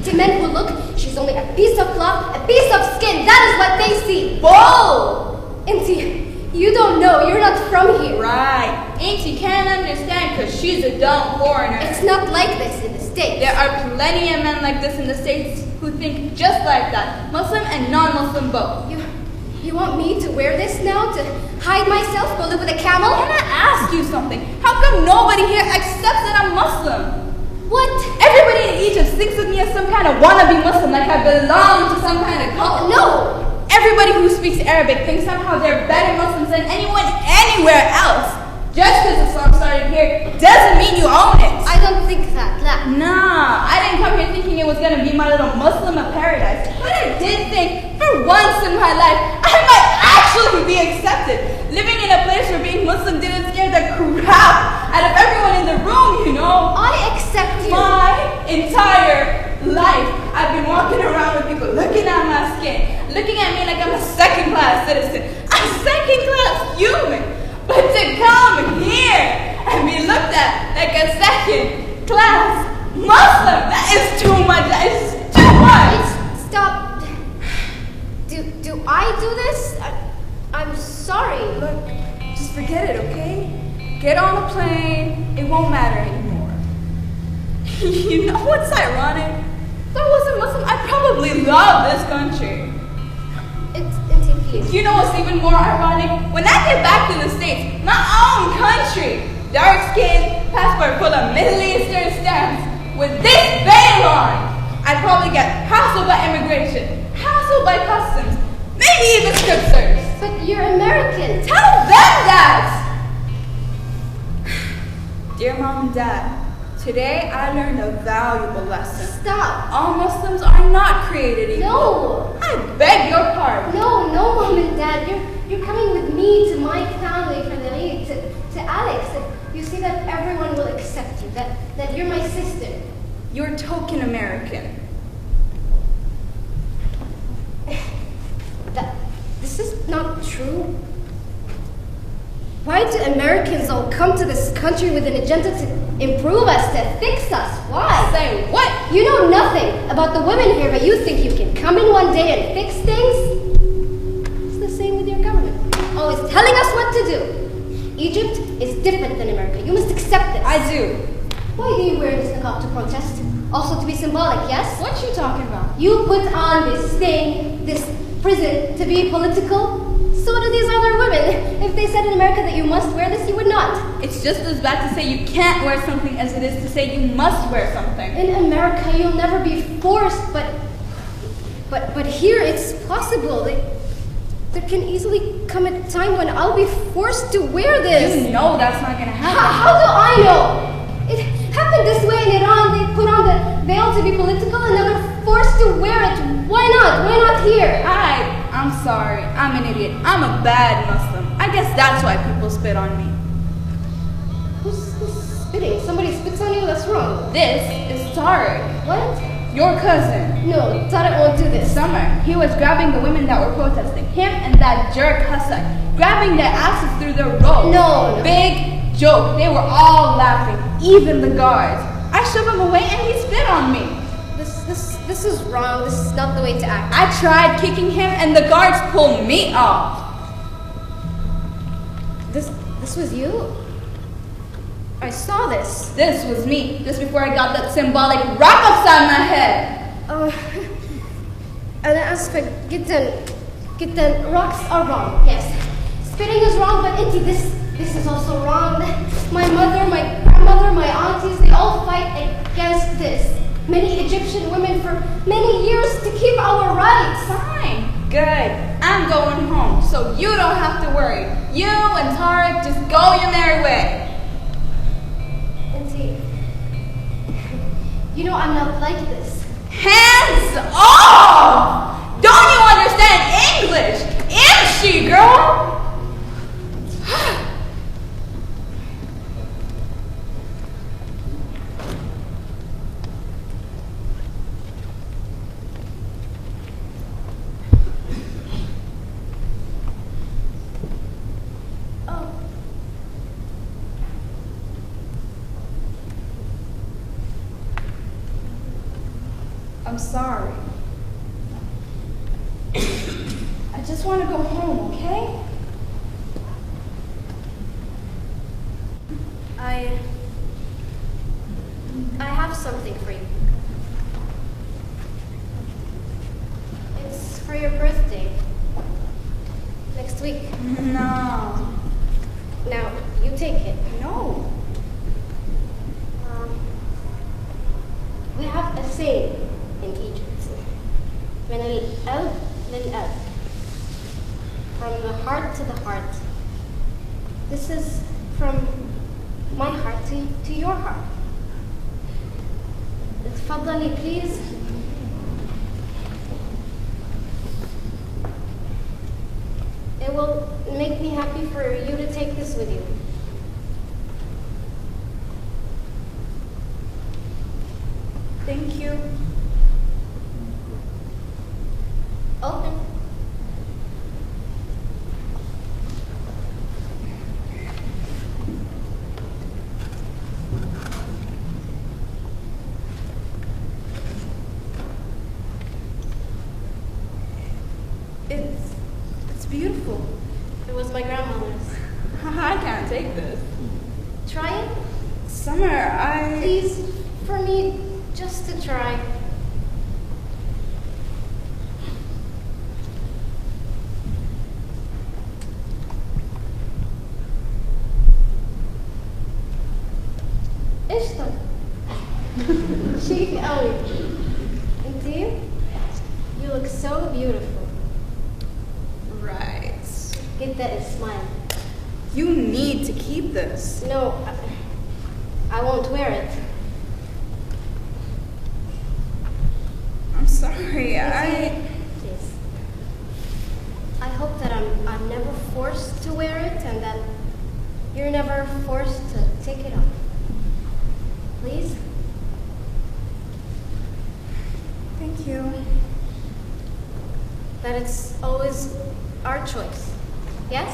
To men who look, she's only a piece of cloth, a piece of skin. That is what they see. Bull! Auntie, you don't know. You're not from here. Right. Auntie can't understand because she's a dumb foreigner. It's not like this in the States. There are plenty of men like this in the States who think just like that. Muslim and non-Muslim both. You want me to wear this now? To hide myself? Go live with a camel? Can I ask you something? How come nobody here accepts that I'm Muslim? What? Everybody in Egypt thinks of me as some kind of wannabe Muslim, like I belong to some kind of cult. No! Everybody who speaks Arabic thinks somehow they're better Muslims than anyone anywhere else. Just because Islam started here doesn't mean you own it. I don't think that. Nah, I didn't come here thinking it was going to be my little Muslim of paradise. But I did think, for once in my life, I might actually be accepted. Living in a place where being Muslim didn't scare the crap out of everyone in the room, you know. I accept you. My entire life, I've been walking around with people looking at my skin, looking at me like I'm a second-class citizen, a second-class human. But to come here and be looked at like a second-class Muslim, that is too much. That is too much. Stop. Do I do this? I'm sorry. Look, just forget it, okay? Get on a plane. It won't matter anymore. You know what's ironic? If I wasn't Muslim, I'd probably love this country. You know what's even more ironic? When I get back to the States, my own country, dark skin, passport full of Middle Eastern stamps, with this veil on, I'd probably get hassled by immigration, hassled by customs, maybe even strip search. But you're American. Tell them that! Dear Mom and Dad, today I learned a valuable lesson. Stop. All Muslims are not created equal. No. I beg your pardon. No, Mom and Dad. You're coming with me to my family for the Eid, to Alex. You see that everyone will accept you, that you're my sister. You're token American. This is not true. Why do Americans all come to this country with an agenda to improve us, to fix us? Why? Say what? You know nothing about the women here, but you think you can come in one day and fix things? It's the same with your government. Always telling us what to do. Egypt is different than America. You must accept this. I do. Why do you wear this niqab to protest? Also to be symbolic, yes? What you talking about? You put on this thing, this prison, to be political? So do these other women. If they said in America that you must wear this, you would not. It's just as bad to say you can't wear something as it is to say you must wear something. In America, you'll never be forced, but here it's possible. There can easily come a time when I'll be forced to wear this. You know that's not gonna happen. How do I know? It happened this way in Iran. They put on the veil to be political and now they're forced to wear it. Why I'm an idiot. I'm a bad Muslim. I guess that's why people spit on me. Who's spitting? Somebody spits on you? That's wrong. This is Tariq. What? Your cousin. No, Tariq won't do this. Summer, he was grabbing the women that were protesting. Him and that jerk Hassan, grabbing their asses through the road. No. Big joke. They were all laughing, even the guards. I shoved him away and he spit on me. This is wrong. This is not the way to act. I tried kicking him and the guards pulled me off. This was you? I saw this. This was me, just before I got that symbolic rock upside my head. أنا آسفة جدا. Rocks are wrong. Yes. Spitting is wrong, but Inti, this is also wrong. My mother, my grandmother, my aunties, they all fight against this. Many Egyptian women for many years to keep our rights. Fine. Good. I'm going home, so you don't have to worry. You and Tariq just go your merry way. Inti, you know I'm not like this. Hands off! Don't you understand English? Is she, girl? I'm sorry. I just want to go home, okay? I have something for you. It's for your birthday. Next week. No. Now, you take it. No. We have a saying in Egypt. من القلب للقلب. From the heart to the heart. This is from my heart to your heart. اتفضلي, please. It will make me happy for you to take this with you. Thank you. Open. It's beautiful. It was my grandmother's. I can't take this. Try it? Summer, Please, for me, just to try. قشطة. شيك قوي. انتي? You look so beautiful. Right. Get that and smile. You need to keep this. No, I won't wear it. I'm sorry. Please. I hope that I'm never forced to wear it and that you're never forced to take it off. Please? Thank you. That it's always our choice. Yes?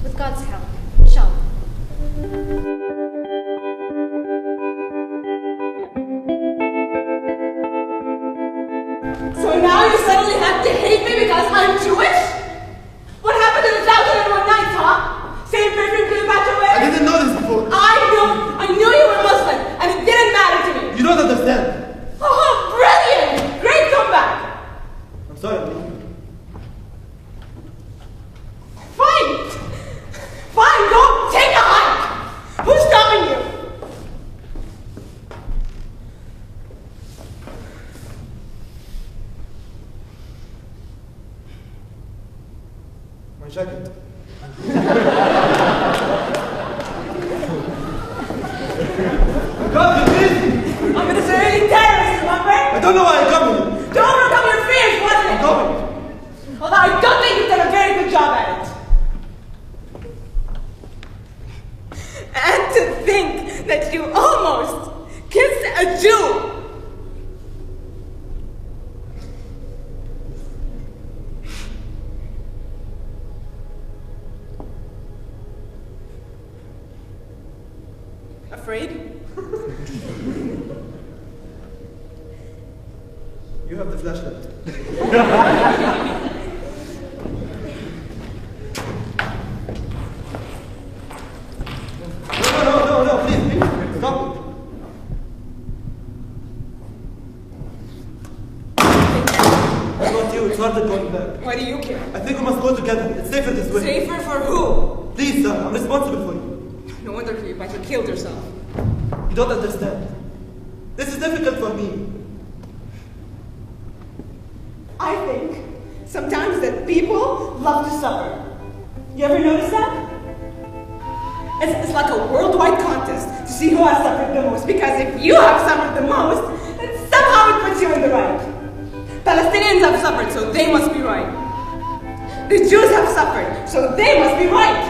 With God's help. Inshallah. So now you suddenly have to hate me because I'm Jewish? What happened to the 2001 night, huh? Same favorite Cleopatra wear? I didn't know this before. I knew you were Muslim, and it didn't matter to me. You don't understand. Oh, brilliant! Great comeback! I'm sorry. Fine, go take a hike! Who's stopping you? My jacket. God, you're busy. I'm an Israeli terrorist, remember? I don't know why I'm coming. Don't overcome your fears, wasn't it? I'm coming. think that you almost kissed a Jew. Afraid? You have the flashlight. No, please, stop it. It's not you, it's harder going back. Why do you care? I think we must go together. It's safer this way. Safer for who? Please, sir, I'm responsible for you. No wonder you might have killed yourself. You don't understand. This is difficult for me. I think sometimes that people love to suffer. You ever notice that? It's like a worldwide contest to see who has suffered the most. Because if you have suffered the most, then somehow it puts you in the right. Palestinians have suffered, so they must be right. The Jews have suffered, so they must be right.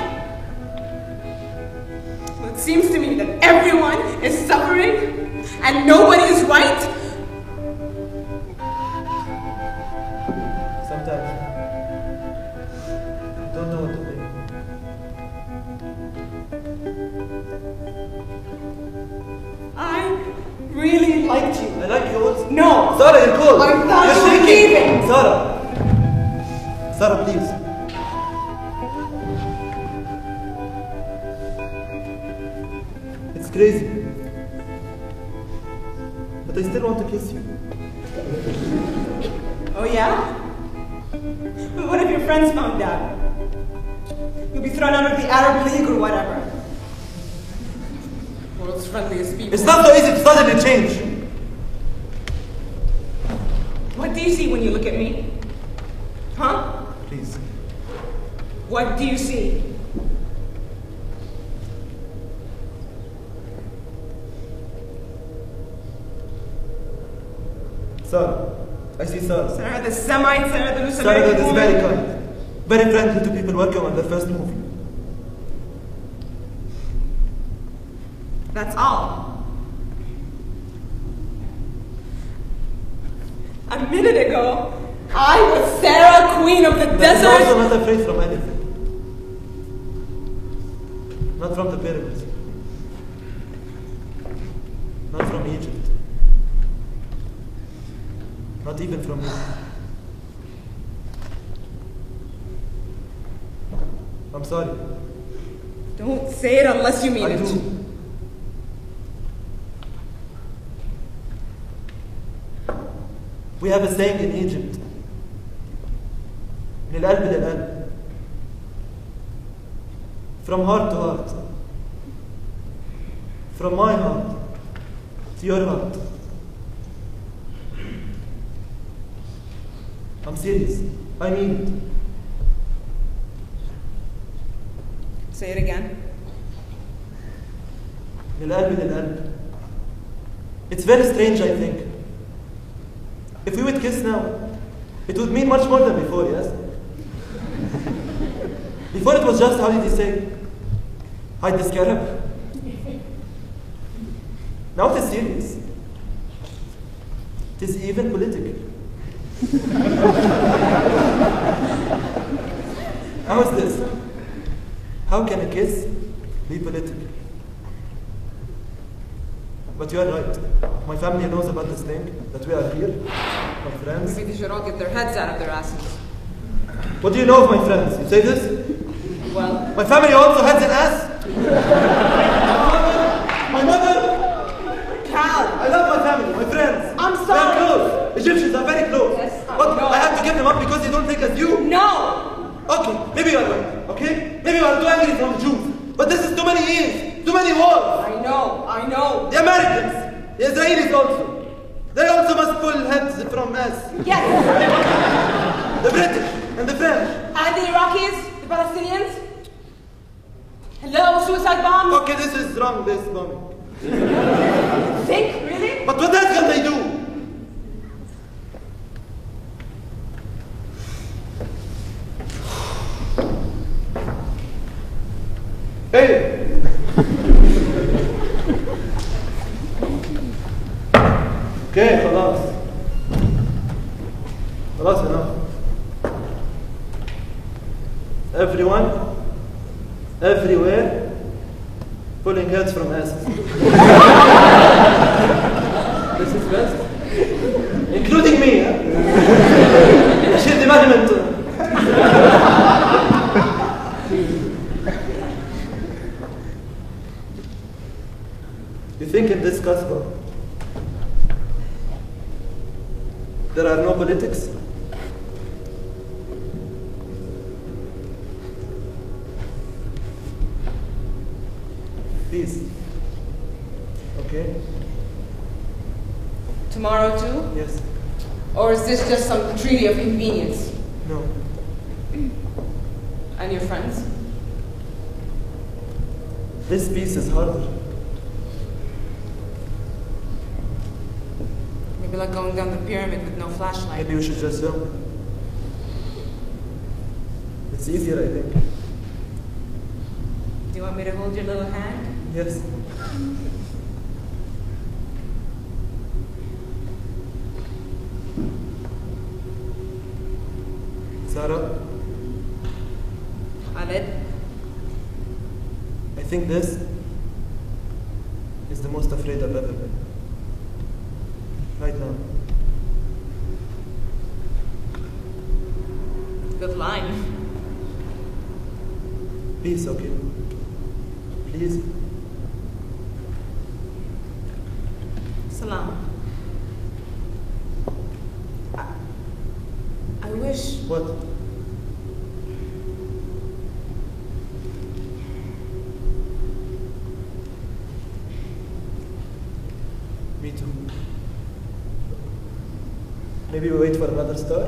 So it seems to me that everyone is suffering and nobody is right. Sometimes I don't know what to think. I really liked you. I like you also. No. Sarah, you're cold. I thought You're you were shaking. leaving. Sarah, please. It's crazy. But I still want to kiss you. Oh yeah? But what if your friends found out? You'll be thrown out of the Arab League or whatever. World's friendliest people. It's not so easy to suddenly change. What do you see when you look at me? Huh? Please. What do you see? Sarah. I see Sarah. Sarah the Semite, Sarah the loose Sarah that American is woman. very kind. Very friendly to people working on their first movie. That's all. A minute ago, I was Sarah, queen of the But desert. I'm also not afraid from anything. Not from the pyramids. Not from Egypt. Not even from you. I'm sorry. Don't say it unless you mean I it. do. We have a saying in Egypt. lilalb lilalb. From heart to heart. From my heart to your heart. I'm serious. I mean it. Say it again. lilalb lilalb. It's very strange, I think. If we would kiss now, it would mean much more than before, yes? Before it was just, how did he say? Hide the scarab. Now it is serious. It is even political. How is this? How can a kiss be political? But you are right. My family knows about this thing, that we are here, my friends. Maybe they should all get their heads out of their asses. What do you know of my friends? You say this? Well, My family also has an ass? My mother? Cal! I love my family, my friends. I'm They're sorry. close. Egyptians are very close. Yes, But no. I have to give them up because they don't think as you. No! Okay, maybe you are right, okay? Maybe you are too angry from the Jews. But this is too many years, too many wars. I know. The Americans, the Israelis also. They also must pull heads from us. Yes! The British and the French. And the Iraqis? The Palestinians? Hello, suicide bombs? Okay, this is wrong, this bombing. Think? Really? But what else can they do? Hey! خلاص enough. Everyone, everywhere, pulling heads from asses. This is best. Including me, huh? أشيل دماغي من You think in this gospel there are no politics? Please. Okay? Tomorrow too? Yes. Or is this just some treaty of convenience? No. And your friends? This piece is harder. Maybe like going down the pyramid with no flashlight. Maybe we should just film. It's easier, I think. Do you want me to hold your little hand? Yes. Sarah, Khaled? I think this is the most afraid I've ever been. Right now. Good line. Please, okay? Please. Salam. I wish. What? Me too. Maybe we wait for another star?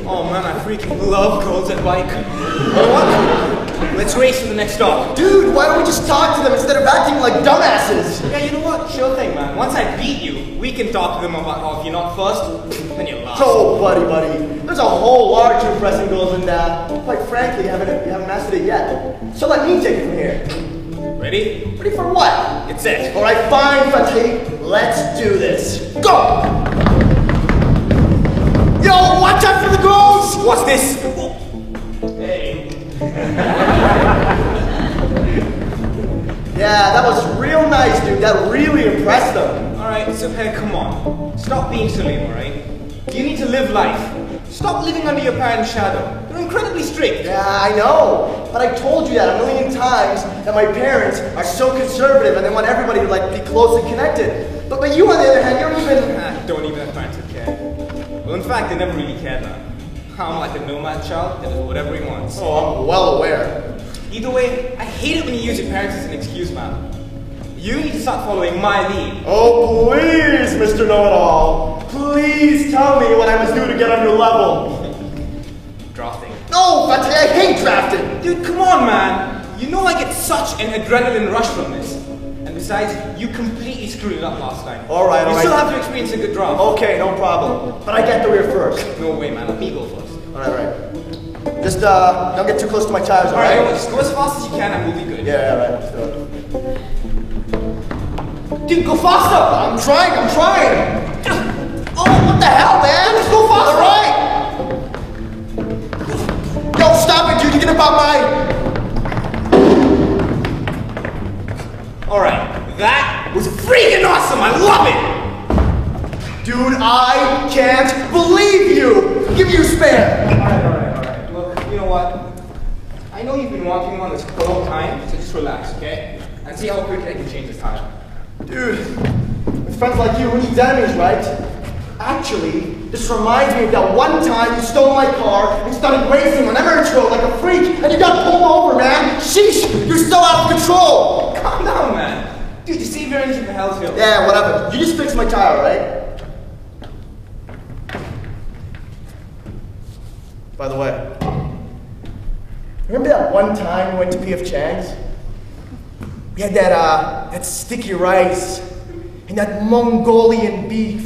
Oh man, I freaking love girls at bike. You know what? Let's race to the next stop. Dude, why don't we just talk to them instead of acting like dumbasses? Yeah, you know what? Sure thing, man. Once I beat you, we can talk to them about how if you're not first, then you're last. Oh, buddy. There's a whole lot to impressing girls in that. Quite frankly, you haven't mastered it yet. So let me take it from here. Ready? Ready for what? It's it. Alright, fine, Fatih. Let's do this. Go! Yo, watch out for the girls! What's this? Hey. Yeah, that was real nice, dude. That really impressed them. Alright, Subhair, come on. Stop being silly, alright? You need to live life. Stop living under your parents' shadow. They're incredibly strict. Yeah, I know. But I told you that a million times that my parents are so conservative and they want everybody to like be closely connected. But you, on the other hand, you don't even... Don't even have time to care. Well, in fact, they never really cared, man. I'm like a nomad child that does whatever he wants. Oh, I'm well aware. Either way, I hate it when you use your parents as an excuse, man. You need to start following my lead. Oh, please, Mr. Know-It-All. Please tell me what I must do to get on your level. Drafting. No, Fatih, I hate drafting. Dude, come on, man. You know I get such an adrenaline rush from this. And besides, you completely screwed it up last time. Alright. You still have to experience a good draft. Okay, no problem. But I get the rear first. No way, man. Let me go first. Alright. Just don't get too close to my tires, alright? Alright, just go as fast as you can and we'll be good. Yeah, right. Let's do it. Dude, go faster! I'm trying. Oh, what the hell, man? Let's go faster. Alright. Yo, stop it, dude. You get about my... Alright, that was freaking awesome! I love it! Dude, I can't believe you! Give me your spare! Alright. Look, you know what? I know you've been walking on this for a long time, so just relax, okay? And see how quickly I can change this tire. Dude, with friends like you, who needs enemies, right? Actually, this reminds me of that one time you stole my car and started racing on Emirates Road like a freak, and you got pulled over, man! Sheesh! You're still out of control! Calm down, man. Dude, you see if you're anything for Hell's Hill. Yeah, whatever. You just fixed my tire, right? By the way, remember that one time we went to P.F. Chang's? We had that sticky rice and that Mongolian beef.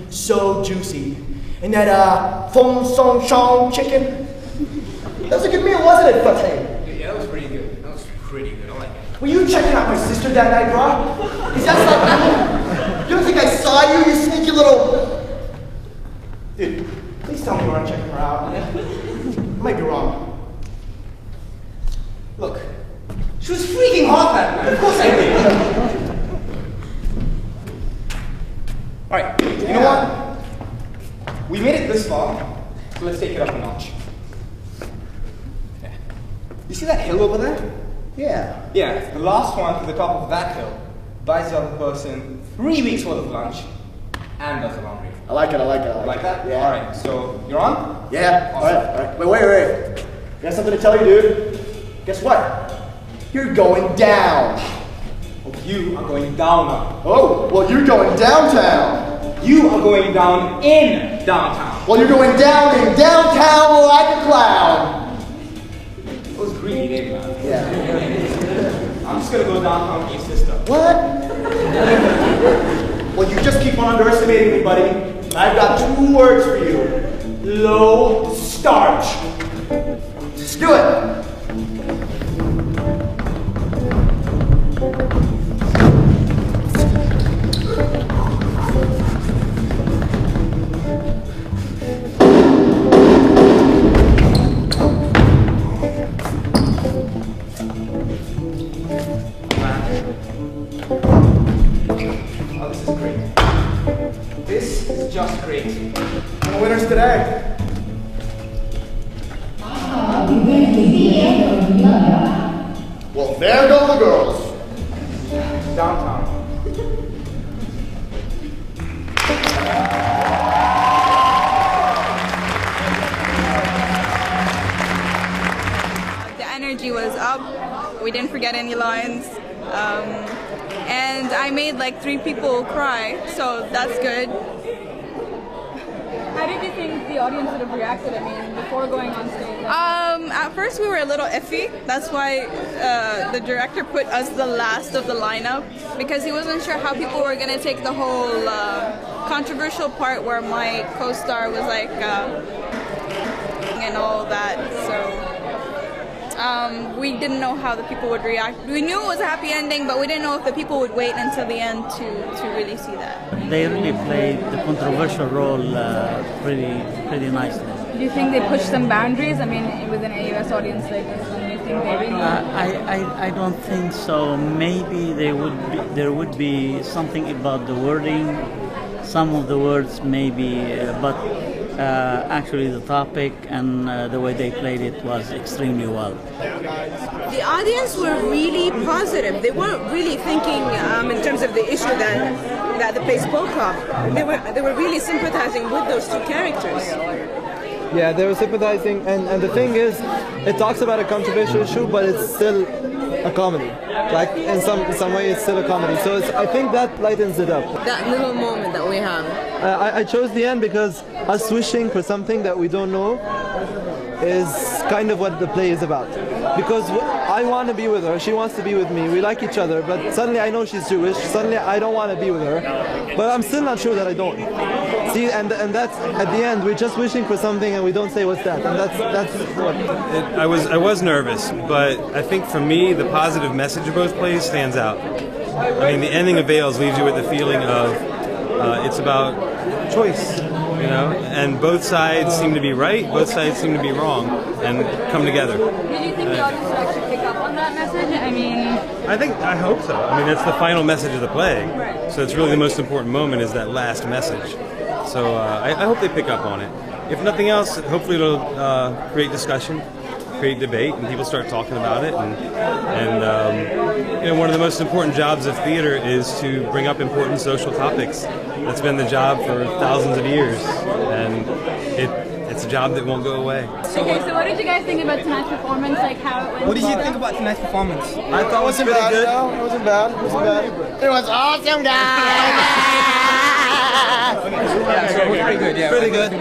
So juicy. And that fong song shong chicken. That was a good meal, wasn't it, Fateh? Yeah, that was pretty good. That was pretty good. I like it. Were you checking out my sister that night, bro? Is that something? You don't think I saw you, you sneaky little... Dude, please tell me you aren't checking her out. I might be wrong. Look, she was freaking hot that night. Of course I did. Alright, you know what? We made it this far, so let's take it up a notch. You see that hill over there? Yeah. Yeah, the last one to the top of that hill buys the other person 3 weeks worth of lunch and does the laundry. I like it, I like it. Like that? Yeah. Alright, so you're on? Yeah, Awesome. alright. Wait. Got something to tell you, dude. Guess what? You're going down. Well, you are going down now. Oh, well, you're going downtown. You are going down in downtown. Well, you're going down in downtown like a clown. It was greedy, didn't it? Yeah. I'm just gonna go downtown with your sister. What? Well, you just keep on underestimating me, buddy. I've got 2 words for you. Low starch. Just do it. Oh, this is great. This is just great. And the winners today. Well, there go the girls. Downtown. The energy was up. We didn't forget any lines. And I made like 3 people cry, so that's good. How did you think the audience would have reacted, before going on stage? At first we were a little iffy. That's why the director put us the last of the lineup, because he wasn't sure how people were going to take the whole controversial part where my co-star was like, and all that, so... we didn't know how the people would react. We knew it was a happy ending, but we didn't know if the people would wait until the end to really see that. They really played the controversial role pretty nicely. Do you think they pushed some boundaries? Within a US audience like this, do you think they really... I don't think so. Maybe there would be something about the wording, some of the words maybe, but actually the topic and the way they played it was extremely well. The audience were really positive. They weren't really thinking in terms of the issue that the play spoke of. They were really sympathizing with those 2 characters. Yeah, they were sympathizing, and the thing is, it talks about a controversial issue, but it's still a comedy. Like, in some way, it's still a comedy. So I think that lightens it up. That little moment that we have. I chose the end because us wishing for something that we don't know is kind of what the play is about. Because I want to be with her, she wants to be with me, we like each other, but suddenly I know she's Jewish, suddenly I don't want to be with her, but I'm still not sure that I don't. See, and that's, at the end, we're just wishing for something and we don't say what's that, and that's what... I was nervous, but I think for me, the positive message of both plays stands out. The ending of Veils leaves you with the feeling of it's about choice, and both sides seem to be right, both sides seem to be wrong, and come together. Did you think the audience would actually pick up on that message? I hope so. That's the final message of the play. Right. So it's really the most important moment is that last message. So I hope they pick up on it. If nothing else, hopefully it'll create discussion, create debate, and people start talking about it. And one of the most important jobs of theater is to bring up important social topics. That's been the job for thousands of years, and it's a job that won't go away. Okay, so what did you guys think about tonight's performance? Like how it went? What did you think about tonight's performance? I thought it was pretty good. It wasn't bad. It was awesome, guys! Yeah, so it was pretty good. Yeah, pretty good.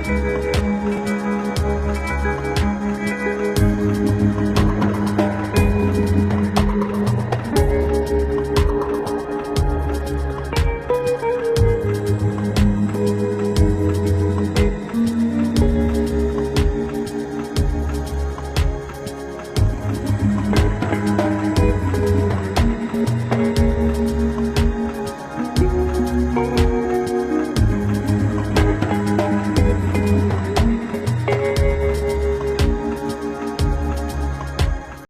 Bye.